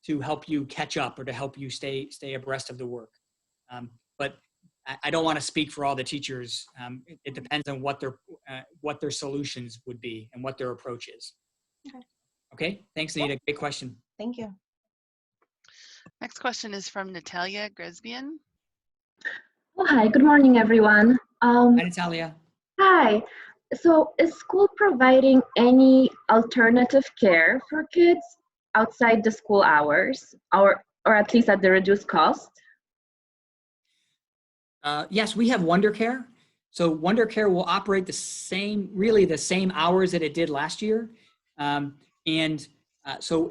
Speaker 1: to help you catch up or to help you stay abreast of the work. But I don't want to speak for all the teachers. It depends on what their solutions would be and what their approach is. Okay, thanks, Anita. Great question.
Speaker 13: Thank you.
Speaker 4: Next question is from Natalia Gresbian.
Speaker 14: Oh, hi, good morning, everyone.
Speaker 1: Hi, Natalia.
Speaker 14: Hi. So is school providing any alternative care for kids outside the school hours, or at least at the reduced cost?
Speaker 1: Yes, we have Wonder Care. So Wonder Care will operate the same hours that it did last year. So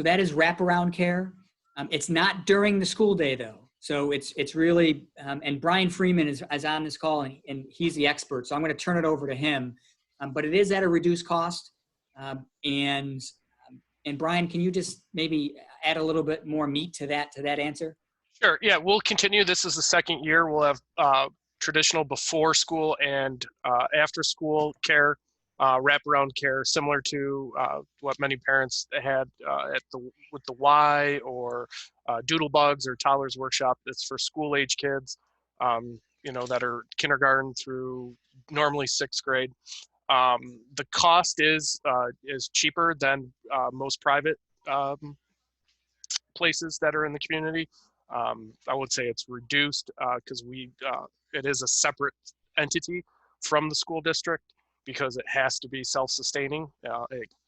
Speaker 1: that is wraparound care. It's not during the school day though. So it's really, and Brian Freeman is on this call and he's the expert. So I'm going to turn it over to him. But it is at a reduced cost. And Brian, can you just maybe add a little bit more meat to that answer?
Speaker 2: Sure. Yeah, we'll continue. This is the second year. We'll have traditional before school and after school care, wraparound care, similar to what many parents had with the Y or Doodlebugs or Toddler's Workshop. It's for school age kids, that are kindergarten through normally 6th grade. The cost is cheaper than most private places that are in the community. I would say it's reduced because it is a separate entity from the school district because it has to be self-sustaining.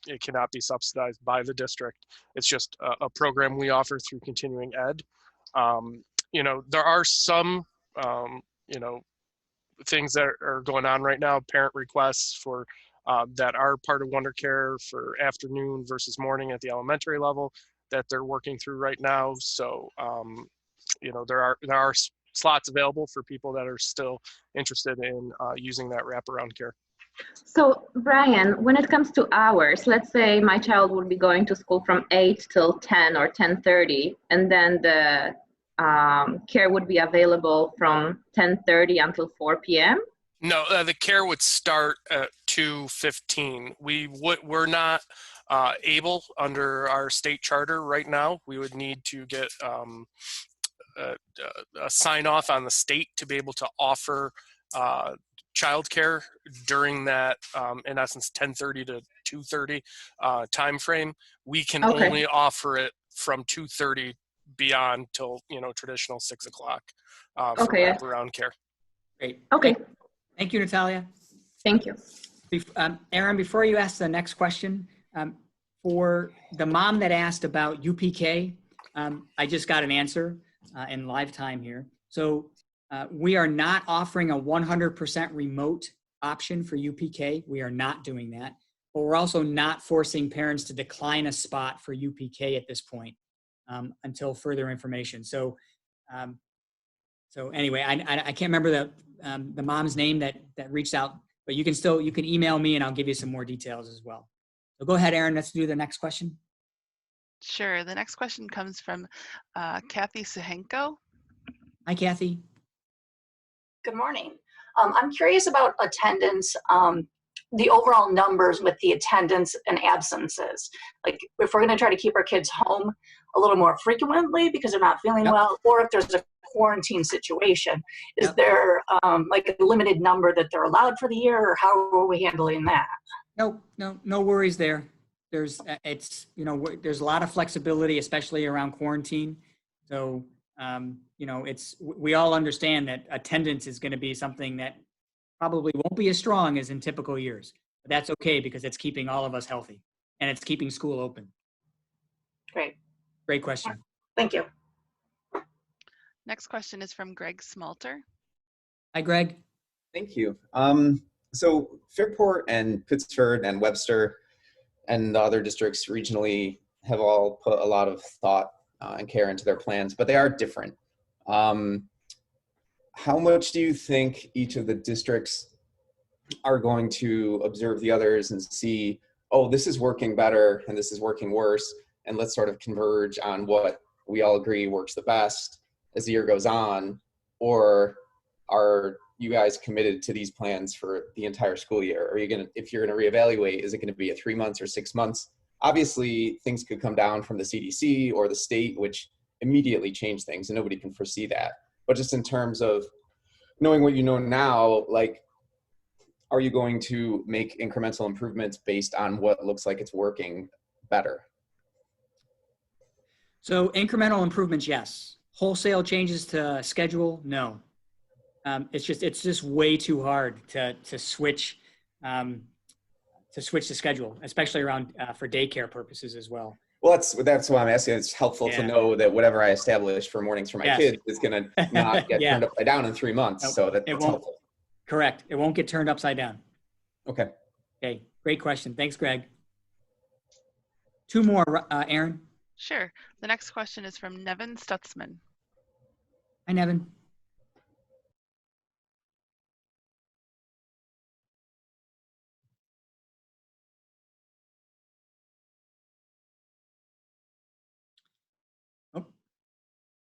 Speaker 2: It cannot be subsidized by the district. It's just a program we offer through continuing ed. There are some, things that are going on right now, parent requests for that are part of Wonder Care for afternoon versus morning at the elementary level that they're working through right now. So, there are slots available for people that are still interested in using that wraparound care.
Speaker 14: So Brian, when it comes to hours, let's say my child would be going to school from 8 till 10 or 10:30, and then the care would be available from 10:30 until 4 p.m.?
Speaker 2: No, the care would start at 2:15. We're not able under our state charter right now. We would need to get a sign off on the state to be able to offer childcare during that, in essence, 10:30 to 2:30 time frame. We can only offer it from 2:30 beyond till traditional 6 o'clock for wraparound care.
Speaker 1: Great.
Speaker 14: Okay.
Speaker 1: Thank you, Natalia.
Speaker 14: Thank you.
Speaker 1: Aaron, before you ask the next question, for the mom that asked about UPK, I just got an answer in live time here. So we are not offering a 100% remote option for UPK. We are not doing that. But we're also not forcing parents to decline a spot for UPK at this point until further information. So anyway, I can't remember the mom's name that reached out, but you can email me and I'll give you some more details as well. So go ahead, Aaron, let's do the next question.
Speaker 4: Sure, the next question comes from Kathy Sahenko.
Speaker 1: Hi, Kathy.
Speaker 15: Good morning. I'm curious about attendance, the overall numbers with the attendance and absences. Like if we're gonna try to keep our kids home a little more frequently because they're not feeling well, or if there's a quarantine situation, is there like a limited number that they're allowed for the year, or how are we handling that?
Speaker 1: No worries there. There's there's a lot of flexibility, especially around quarantine. So we all understand that attendance is going to be something that probably won't be as strong as in typical years, but that's okay because it's keeping all of us healthy and it's keeping school open. Great question.
Speaker 15: Thank you.
Speaker 4: Next question is from Greg Smalter.
Speaker 1: Hi, Greg.
Speaker 16: Thank you. So Fairport and Pittsford and Webster and the other districts regionally have all put a lot of thought and care into their plans, but they are different. How much do you think each of the districts are going to observe the others and see, oh, this is working better and this is working worse, and let's sort of converge on what we all agree works the best as the year goes on? Or are you guys committed to these plans for the entire school year? Are you gonna, if you're gonna reevaluate, is it gonna be a 3 months or 6 months? Obviously, things could come down from the CDC or the state, which immediately change things, and nobody can foresee that. But just in terms of knowing what you know now, like, are you going to make incremental improvements based on what looks like it's working better?
Speaker 1: So incremental improvements, yes. Wholesale changes to schedule, no. It's just way too hard to switch the schedule, especially around for daycare purposes as well.
Speaker 16: Well, that's why I'm asking. It's helpful to know that whatever I establish for mornings for my kids is going to not get turned upside down in 3 months. Nope. So that's helpful.
Speaker 1: Correct. It won't get turned upside down.
Speaker 16: Okay.
Speaker 1: Okay. Great question. Thanks, Greg. Two more, Aaron.
Speaker 4: Sure. The next question is from Nevin Stutzman.
Speaker 1: Hi, Nevin.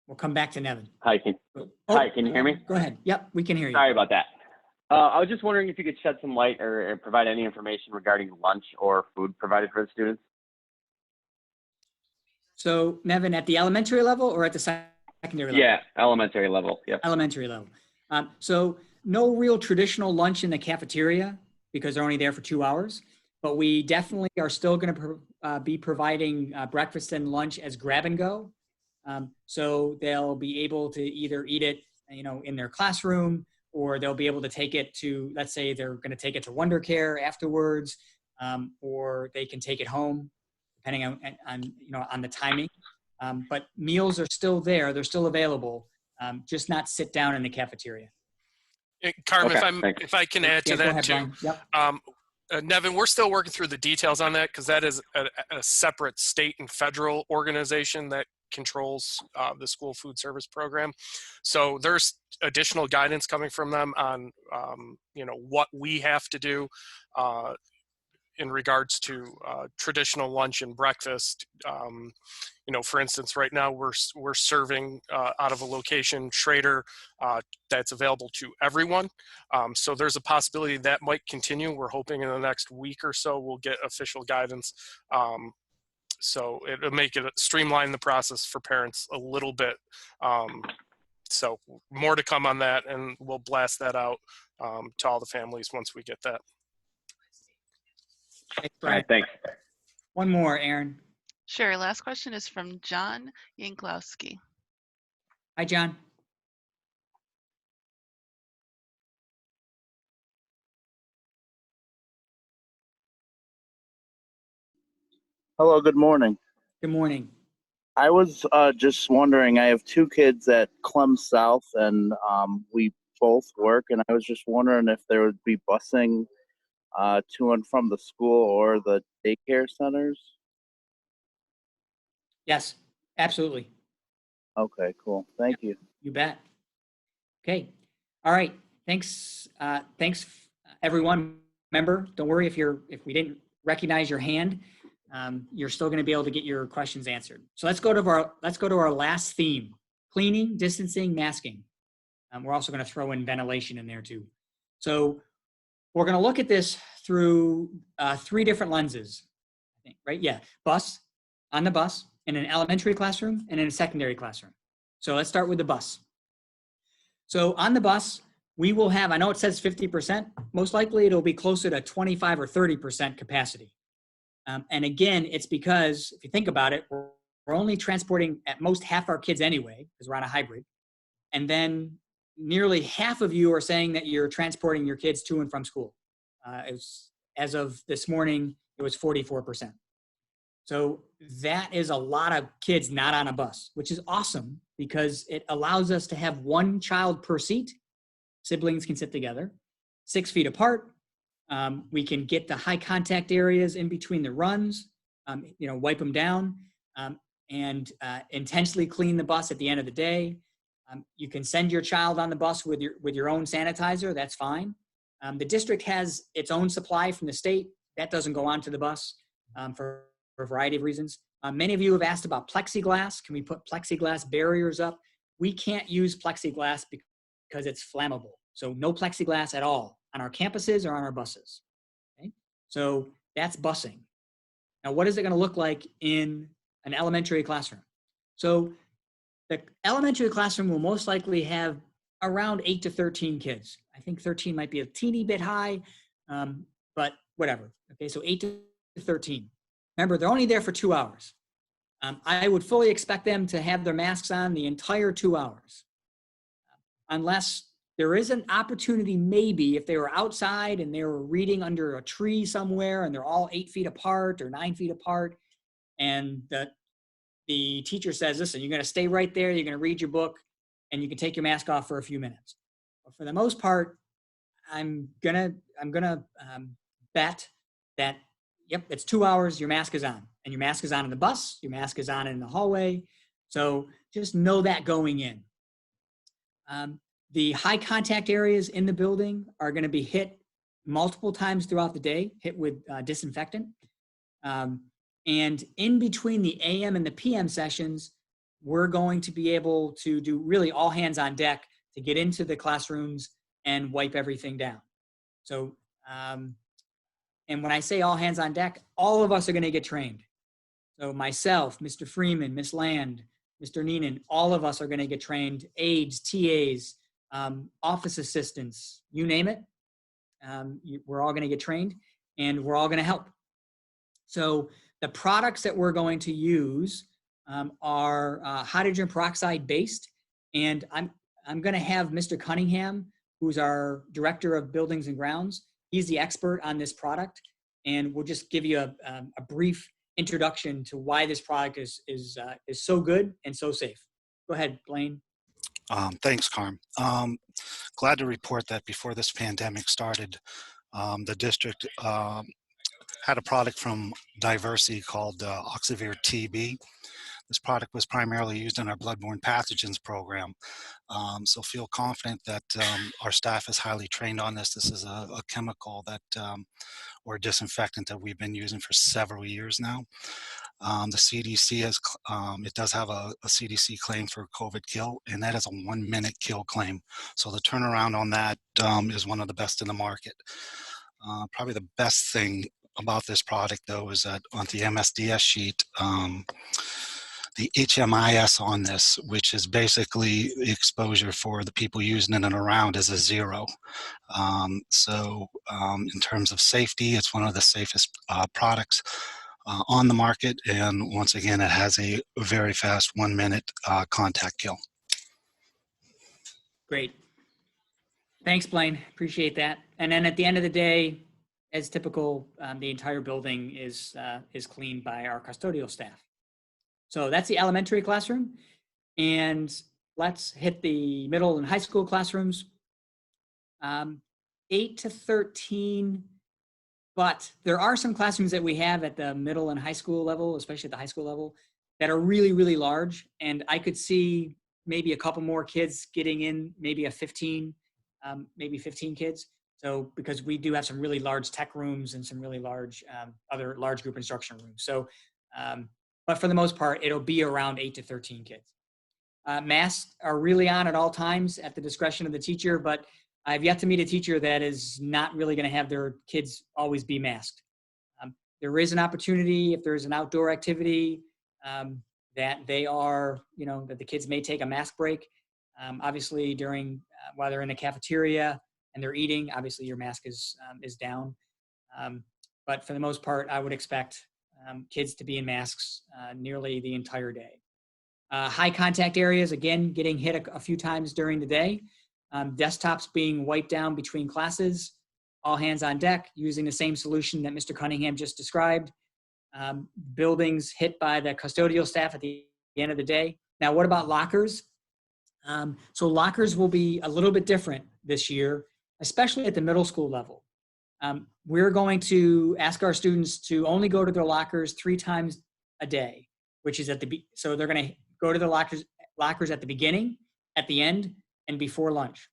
Speaker 1: We'll come back to Nevin.
Speaker 17: Hi, can you hear me?
Speaker 1: Go ahead. Yep, we can hear you.
Speaker 17: Sorry about that. I was just wondering if you could shed some light or provide any information regarding lunch or food provided for the students.
Speaker 1: So, Nevin, at the elementary level or at the secondary level?
Speaker 17: Yeah, elementary level. Yeah.
Speaker 1: Elementary level. So, no real traditional lunch in the cafeteria because they're only there for 2 hours. But we definitely are still going to be providing breakfast and lunch as grab and go. So they'll be able to either eat it, in their classroom, or they'll be able to take it to, let's say they're going to take it to Wonder Care afterwards, or they can take it home, depending on the timing. But meals are still there; they're still available, just not sit down in the cafeteria.
Speaker 2: Carm, if I can add to that
Speaker 1: ahead,
Speaker 2: too.
Speaker 1: Yep.
Speaker 2: Nevin, we're still working through the details on that because that is a separate state and federal organization that controls the school food service program. So there's additional guidance coming from them on, what we have to do in regards to traditional lunch and breakfast. For instance, right now we're serving out of a location, Schrader, that's available to everyone. So there's a possibility that might continue. We're hoping in the next week or so we'll get official guidance. So it'll make it streamline the process for parents a little bit. So more to come on that, and we'll blast that out to all the families once we get that.
Speaker 1: Thanks,
Speaker 17: All right,
Speaker 1: Brian.
Speaker 17: thanks.
Speaker 1: One more, Aaron.
Speaker 4: Sure. Last question is from John Yanklowski.
Speaker 1: Hi, John.
Speaker 18: Hello, good morning.
Speaker 1: Good morning.
Speaker 18: I was just wondering, I have two kids at Clem South, and we both work, and I was just wondering if there would be busing to and from the school or the daycare centers.
Speaker 1: Yes, absolutely.
Speaker 18: Okay, cool. Thank you.
Speaker 1: You bet. Okay. All right. Thanks. Thanks, everyone. Remember, don't worry if we didn't recognize your hand. You're still going to be able to get your questions answered. So let's go to our last theme: cleaning, distancing, masking. We're also going to throw in ventilation in there too. So we're going to look at this through 3 different lenses, I think, right? Yeah, on the bus, in an elementary classroom, and in a secondary classroom. So let's start with the bus. So on the bus, we will have, I know it says 50%, most likely it'll be closer to 25 or 30% capacity. And again, it's because if you think about it, we're only transporting at most half our kids anyway, because we're on a hybrid. And then nearly half of you are saying that you're transporting your kids to and from school. As of this morning, it was 44%. So that is a lot of kids not on a bus, which is awesome because it allows us to have 1 child per seat. Siblings can sit together, 6 feet apart. We can get the high contact areas in between the runs, wipe them down, and intentionally clean the bus at the end of the day. You can send your child on the bus with your own sanitizer. That's fine. The district has its own supply from the state. That doesn't go onto the bus for a variety of reasons. Many of you have asked about plexiglass. Can we put plexiglass barriers up? We can't use plexiglass because it's flammable. So no plexiglass at all on our campuses or on our buses. Okay? So that's busing. Now, what is it going to look like in an elementary classroom? So the elementary classroom will most likely have around 8 to 13 kids. I think 13 might be a teeny bit high, but whatever. Okay, so 8 to 13. Remember, they're only there for 2 hours. I would fully expect them to have their masks on the entire 2 hours. Unless there is an opportunity, maybe, if they were outside and they were reading under a tree somewhere and they're all 8 feet apart or 9 feet apart, and the teacher says, listen, you're going to stay right there, you're going to read your book, and you can take your mask off for a few minutes. But for the most part, I'm gonna bet that, yep, it's 2 hours, your mask is on. And your mask is on in the bus, your mask is on in the hallway. So just know that going in. The high contact areas in the building are going to be hit multiple times throughout the day, hit with disinfectant. And in between the AM and the PM sessions, we're going to be able to do really all hands on deck to get into the classrooms and wipe everything down. So, and when I say all hands on deck, all of us are going to get trained. So myself, Mr. Freeman, Miss Land, Mr. Neenan, all of us are going to get trained, aides, TAs, office assistants, you name it. We're all going to get trained and we're all going to help. So the products that we're going to use are hydrogen peroxide based. And I'm going to have Mr. Cunningham, who's our director of buildings and grounds. He's the expert on this product. And we'll just give you a brief introduction to why this product is so good and so safe. Go ahead, Blaine.
Speaker 19: Thanks, Carm. Glad to report that before this pandemic started, the district had a product from Diversity called Oxivir TB. This product was primarily used in our bloodborne pathogens program. So feel confident that our staff is highly trained on this. This is a chemical that or disinfectant that we've been using for several years now. The CDC has, it does have a CDC claim for COVID kill, and that is a 1-minute kill claim. So the turnaround on that is one of the best in the market. Probably the best thing about this product, though, is that on the MSDS sheet, the HMIS on this, which is basically the exposure for the people using it and around, is a 0. In terms of safety, it's one of the safest products on the market, and once again, it has a very fast 1-minute contact kill.
Speaker 1: Great. Thanks, Blaine. Appreciate that. And then at the end of the day, as typical, the entire building is cleaned by our custodial staff. So that's the elementary classroom. And let's hit the middle and high school classrooms. 8 to 13, but there are some classrooms that we have at the middle and high school level, especially at the high school level, that are really, really large. And I could see maybe a couple more kids getting in, maybe 15 kids. So because we do have some really large tech rooms and some really large other large group instruction rooms. So, but for the most part, it'll be around 8 to 13 kids. Masks are really on at all times at the discretion of the teacher, but I've yet to meet a teacher that is not really going to have their kids always be masked. There is an opportunity if there's an outdoor activity that they are, that the kids may take a mask break. Obviously during, while they're in the cafeteria and they're eating, obviously your mask is down. But for the most part, I would expect kids to be in masks nearly the entire day. High contact areas, again, getting hit a few times during the day. Desktops being wiped down between classes, all hands on deck, using the same solution that Mr. Cunningham just described. Buildings hit by the custodial staff at the end of the day. Now, what about lockers? So lockers will be a little bit different this year, especially at the middle school level. We're going to ask our students to only go to their lockers 3 times a day, which is so they're going to go to the lockers at the beginning, at the end, and before lunch.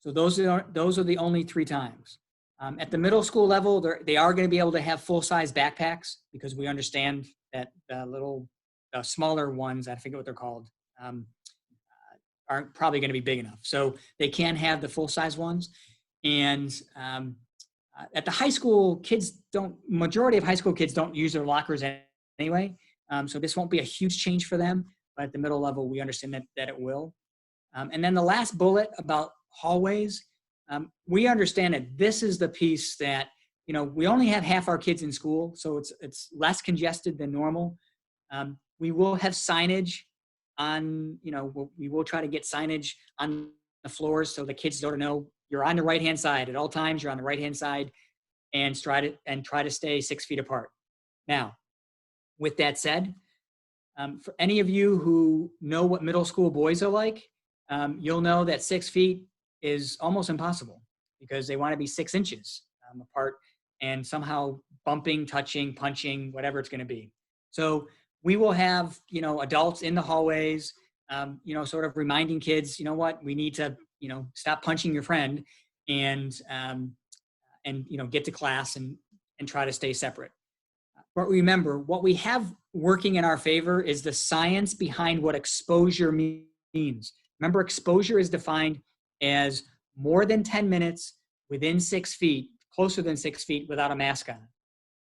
Speaker 1: So those are the only 3 times. At the middle school level, they are going to be able to have full-size backpacks because we understand that the smaller ones, I forget what they're called, aren't probably going to be big enough. So they can have the full-size ones. And at the high school, majority of high school kids don't use their lockers anyway. So this won't be a huge change for them, but at the middle level, we understand that it will. And then the last bullet about hallways, we understand that this is the piece that, we only have half our kids in school, so it's less congested than normal. We will have signage on, we will try to get signage on the floors so the kids don't know you're on the right-hand side at all times, you're on the right-hand side, and try to stay 6 feet apart. Now, with that said, for any of you who know what middle school boys are like, you'll know that 6 feet is almost impossible because they want to be 6 inches apart and somehow bumping, touching, punching, whatever it's going to be. So we will have, adults in the hallways, sort of reminding kids, what, we need to, stop punching your friend and get to class and try to stay separate. But remember, what we have working in our favor is the science behind what exposure means. Remember, exposure is defined as more than 10 minutes within 6 feet, closer than 6 feet without a mask on.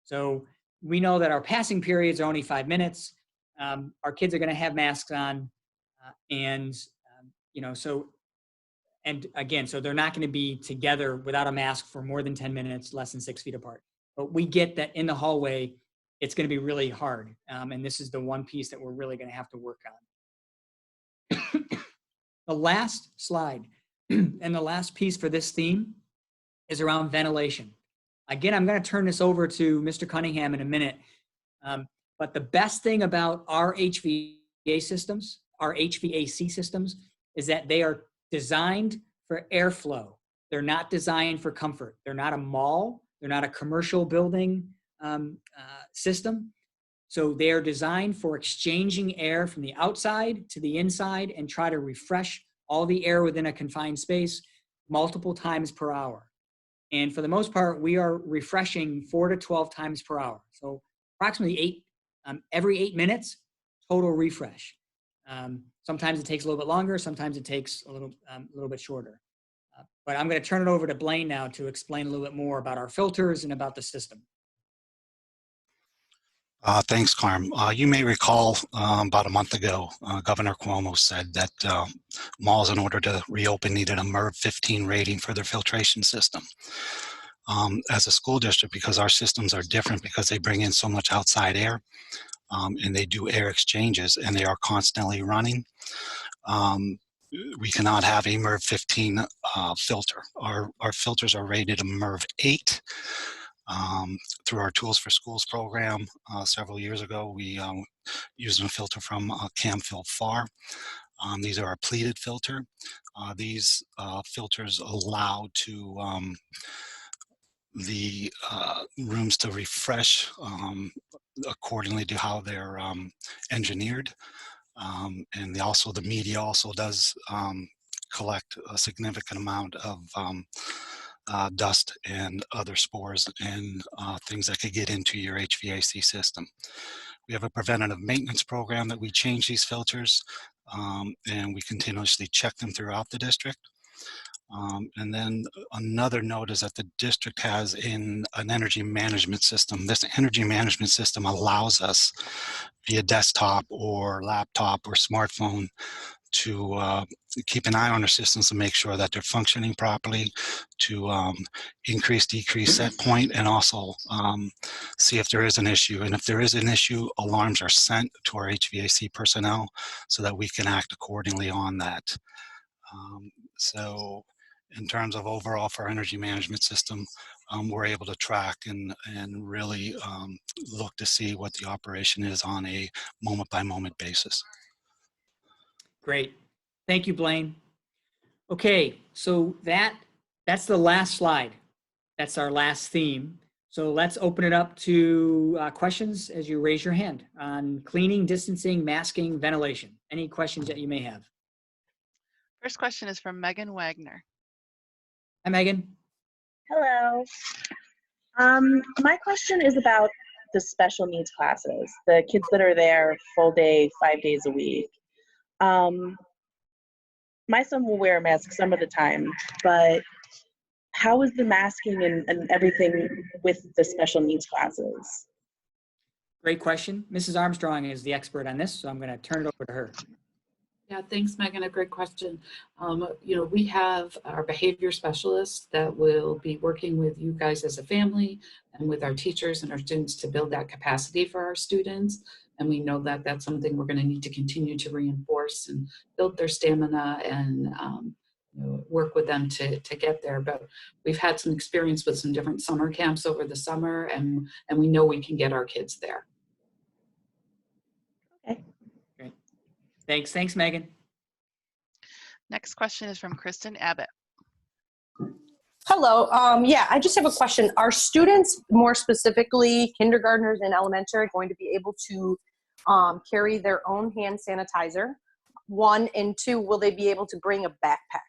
Speaker 1: So we know that our passing periods are only 5 minutes. Our kids are going to have masks on. And again, so they're not going to be together without a mask for more than 10 minutes, less than 6 feet apart. But we get that in the hallway, it's going to be really hard. And this is the one piece that we're really going to have to work on. The last slide and the last piece for this theme is around ventilation. Again, I'm going to turn this over to Mr. Cunningham in a minute. But the best thing about our HVAC systems is that they are designed for airflow. They're not designed for comfort. They're not a mall. They're not a commercial building system. So they are designed for exchanging air from the outside to the inside and try to refresh all the air within a confined space multiple times per hour. And for the most part, we are refreshing 4 to 12 times per hour. So approximately every 8 minutes, total refresh. Sometimes it takes a little bit longer. Sometimes it takes a little bit shorter. But I'm going to turn it over to Blaine now to explain a little bit more about our filters and about the system.
Speaker 19: Thanks, Carm. You may recall about a month ago, Governor Cuomo said that malls, in order to reopen, needed a MERV 15 rating for their filtration system. As a school district, because our systems are different, because they bring in so much outside air, and they do air exchanges, and they are constantly running, we cannot have a MERV 15 filter. Our filters are rated a MERV 8. Through our Tools for Schools program several years ago, we used a filter from Camfield FAR. These are a pleated filter. These filters allow to the rooms to refresh accordingly to how they're engineered. And also the media also does collect a significant amount of dust and other spores and things that could get into your HVAC system. We have a preventative maintenance program that we change these filters, and we continuously check them throughout the district. And then another note is that the district has an energy management system. This energy management system allows us via desktop or laptop or smartphone to keep an eye on our systems to make sure that they're functioning properly, to increase, decrease set point, and also see if there is an issue. And if there is an issue, alarms are sent to our HVAC personnel so that we can act accordingly on that. So in terms of overall for our energy management system, we're able to track and really look to see what the operation is on a moment-by-moment basis.
Speaker 1: Great. Thank you, Blaine. Okay, so that's the last slide. That's our last theme. So let's open it up to questions as you raise your hand on cleaning, distancing, masking, ventilation. Any questions that you may have?
Speaker 4: First question is from Megan Wagner.
Speaker 1: Hi, Megan.
Speaker 20: Hello. My question is about the special needs classes, the kids that are there full day, 5 days a week. My son will wear a mask some of the time, but how is the masking and everything with the special needs classes?
Speaker 1: Great question. Mrs. Armstrong is the expert on this, so I'm going to turn it over to her.
Speaker 3: Yeah, thanks, Megan. A great question. We have our behavior specialists that will be working with you guys as a family and with our teachers and our students to build that capacity for our students. And we know that that's something we're going to need to continue to reinforce and build their stamina and work with them to get there. But we've had some experience with some different summer camps over the summer, and we know we can get our kids there.
Speaker 20: Okay.
Speaker 1: Great. Thanks, Megan.
Speaker 4: Next question is from Kristen Abbott.
Speaker 21: Hello. Yeah, I just have a question. Are students, more specifically kindergartners and elementary, going to be able to carry their own hand sanitizer? 1, and 2, will they be able to bring a backpack?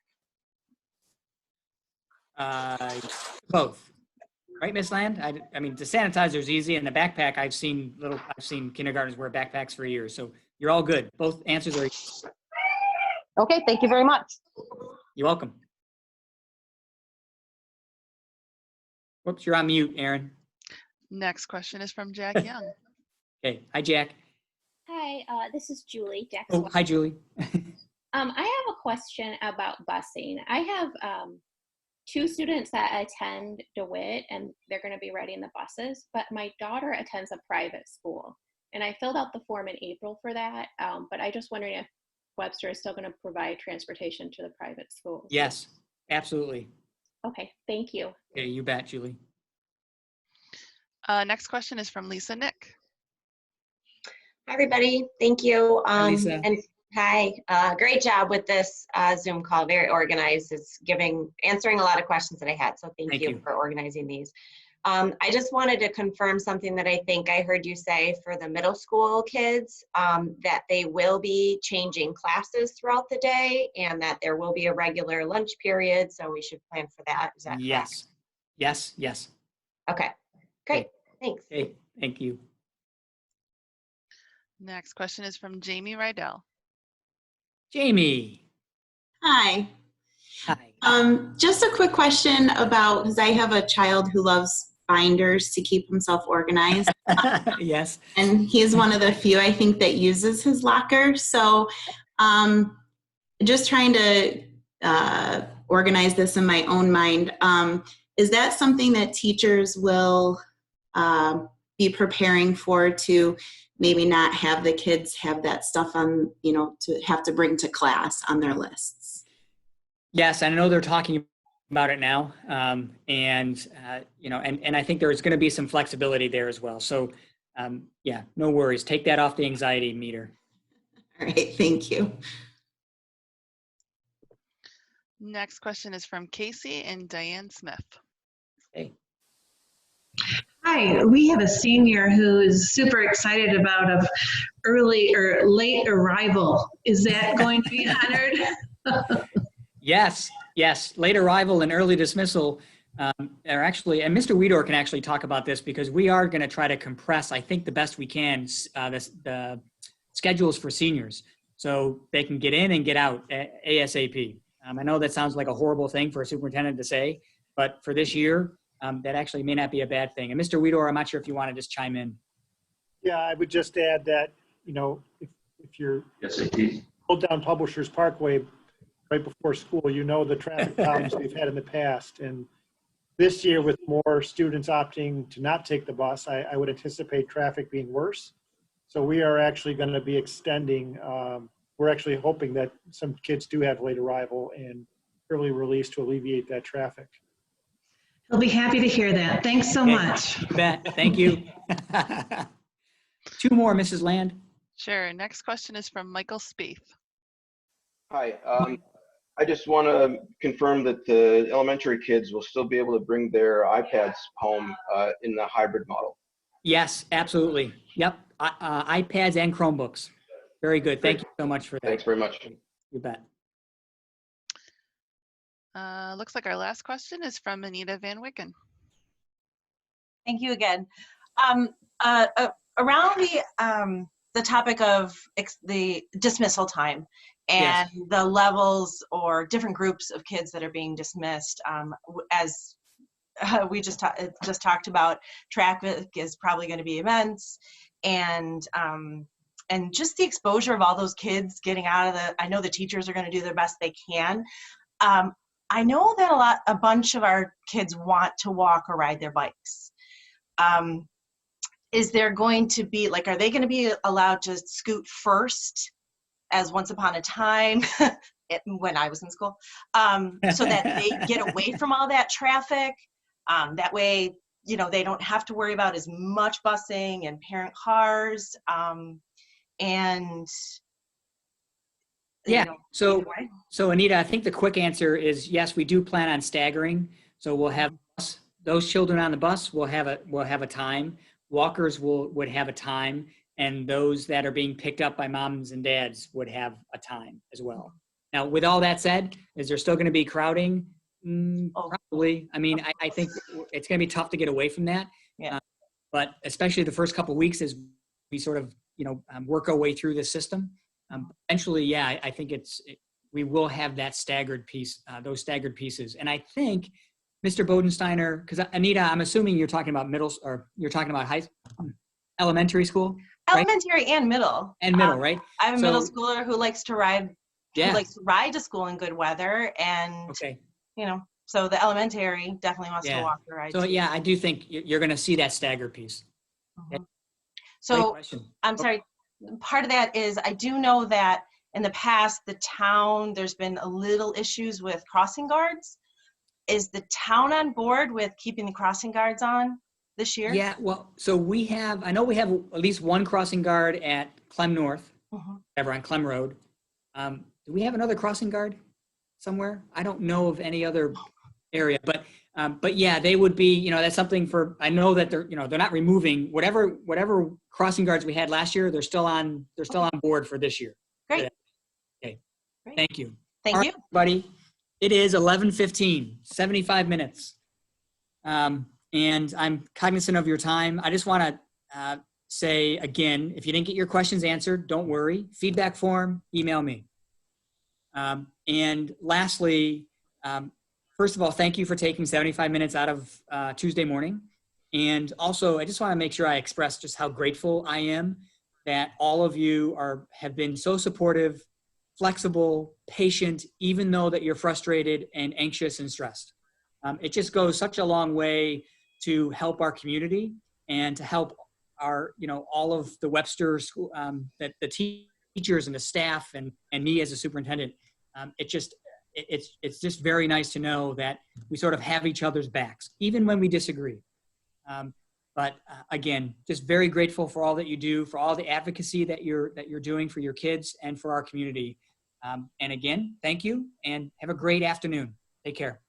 Speaker 1: Both. Right, Ms. Land? I mean, the sanitizer is easy, and the backpack, I've seen kindergartners wear backpacks for years, so you're all good. Both answers are easy.
Speaker 21: Okay, thank you very much.
Speaker 1: You're welcome. Whoops, you're on mute, Aaron.
Speaker 4: Next question is from Jack Young.
Speaker 1: Okay, hi, Jack.
Speaker 22: Hi, this is Julie. Jack's
Speaker 1: Oh,
Speaker 22: wife.
Speaker 1: hi, Julie.
Speaker 22: I have a question about busing. I have 2 students that attend DeWitt, and they're going to be riding the buses, but my daughter attends a private school, and I filled out the form in April for that, but I just wondering if Webster is still going to provide transportation to the private schools.
Speaker 1: Yes, absolutely.
Speaker 22: Okay, thank you.
Speaker 1: Okay, you bet, Julie.
Speaker 4: Next question is from Lisa Nick.
Speaker 23: Hi, everybody. Thank you.
Speaker 1: Hi, Lisa.
Speaker 23: And hi, great job with this Zoom call. Very organized. It's answering a lot of questions that I had. So thank you for organizing these. I just wanted to confirm something that I think I heard you say for the middle school kids, that they will be changing classes throughout the day and that there will be a regular lunch period. So we should plan for that. Is that correct?
Speaker 1: Yes. Yes. Yes.
Speaker 23: Okay. Great. Thanks.
Speaker 1: Okay. Thank you.
Speaker 4: Next question is from Jamie Rydell.
Speaker 1: Jamie.
Speaker 6: Hi.
Speaker 1: Hi.
Speaker 6: Just a quick question about, because I have a child who loves binders to keep himself organized.
Speaker 1: Yes.
Speaker 6: And he's one of the few, I think, that uses his locker. So just trying to organize this in my own mind. Is that something that teachers will be preparing for, to maybe not have the kids have that stuff on, to have to bring to class on their lists?
Speaker 1: Yes, I know they're talking about it now. And I think there's going to be some flexibility there as well. So yeah, no worries. Take that off the anxiety meter.
Speaker 6: All right, thank you.
Speaker 4: Next question is from Casey and Diane Smith.
Speaker 1: Hey.
Speaker 7: Hi, we have a senior who is super excited about a early or late arrival. Is that going to be honored?
Speaker 1: Yes, yes. Late arrival and early dismissal are actually, and Mr. Weedor can actually talk about this, because we are going to try to compress, I think, the best we can, the schedules for seniors, so they can get in and get out ASAP. I know that sounds like a horrible thing for a superintendent to say, but for this year, that actually may not be a bad thing. And Mr. Weedor, I'm not sure if you want to just chime in.
Speaker 8: Yeah, I would just add that, if you're pulled down Publishers Parkway right before school, the traffic problems we've had in the past. And this year, with more students opting to not take the bus, I would anticipate traffic being worse. So we are actually going to be extending, we're actually hoping that some kids do have late arrival and early release to alleviate that traffic.
Speaker 7: I'll be happy to hear that. Thanks so much.
Speaker 1: You bet. Thank you. Two more, Mrs. Land.
Speaker 4: Sure. Next question is from Michael Spieth.
Speaker 24: Hi. I just want to confirm that the elementary kids will still be able to bring their iPads home in the hybrid model.
Speaker 1: Yes, absolutely. Yep. iPads and Chromebooks. Very good. Thank you so much for that.
Speaker 24: Thanks very much.
Speaker 1: You bet.
Speaker 4: Looks like our last question is from Anita Van Wicken.
Speaker 13: Thank you again. Around the topic of the dismissal time and the levels or different groups of kids that are being dismissed, as we just talked about, traffic is probably going to be immense, and just the exposure of all those kids getting out of I know the teachers are going to do their best they can. I know that a bunch of our kids want to walk or ride their bikes. Is there going to be, are they going to be allowed to scoot first, as once upon a time when I was in school, so that they get away from all that traffic? That way, they don't have to worry about as much busing and parent cars.
Speaker 1: Yeah. So Anita, I think the quick answer is yes, we do plan on staggering. So we'll have those children on the bus will have a time. Walkers would have a time, and those that are being picked up by moms and dads would have a time as well. Now, with all that said, is there still going to be crowding? Probably. I mean, I think it's going to be tough to get away from that.
Speaker 13: Yeah.
Speaker 1: But especially the first couple of weeks as we sort of work our way through the system. Eventually, yeah, I think we will have that staggered piece, those staggered pieces. And I think, Mr. Bodensteiner, because Anita, I'm assuming you're talking about you're talking about elementary school?
Speaker 13: Elementary, right? And middle.
Speaker 1: And middle, right?
Speaker 13: I have a middle schooler who likes to ride,
Speaker 1: who
Speaker 13: likes to ride to school in good weather. And, so the elementary definitely wants to walk or ride.
Speaker 1: So yeah, I do think you're going to see that staggered piece.
Speaker 13: Mm-hmm. So I'm sorry. Part of that is I do know that in the past, there's been a little issues with crossing guards. Is the town on board with keeping the crossing guards on this year?
Speaker 1: Yeah, well, so I know we have at least one crossing guard at Clem North, ever on Clem Road. Do we have another crossing guard somewhere? I don't know of any other area. But yeah, they would be, you know, that's something for, I know that they're, you know, they're not removing whatever crossing guards we had last year. They're still on board for this year.
Speaker 13: Great.
Speaker 1: Okay.
Speaker 13: Great.
Speaker 1: Thank you.
Speaker 13: Thank
Speaker 1: All
Speaker 13: you.
Speaker 1: right, everybody. It is 11:15, 75 minutes. And I'm cognizant of your time. I just want to say again, if you didn't get your questions answered, don't worry. Feedback form, email me. And lastly, first of all, thank you for taking 75 minutes out of Tuesday morning. And also, I just want to make sure I express just how grateful I am that all of you have been so supportive, flexible, patient, even though that you're frustrated and anxious and stressed. It just goes such a long way to help our community and to help our, you know, all of the Webster school, the teachers and the staff and me as a superintendent. It's just very nice to know that we sort of have each other's backs, even when we disagree. But again, just very grateful for all that you do, for all the advocacy that you're doing for your kids and for our community. And again, thank you and have a great afternoon. Take care.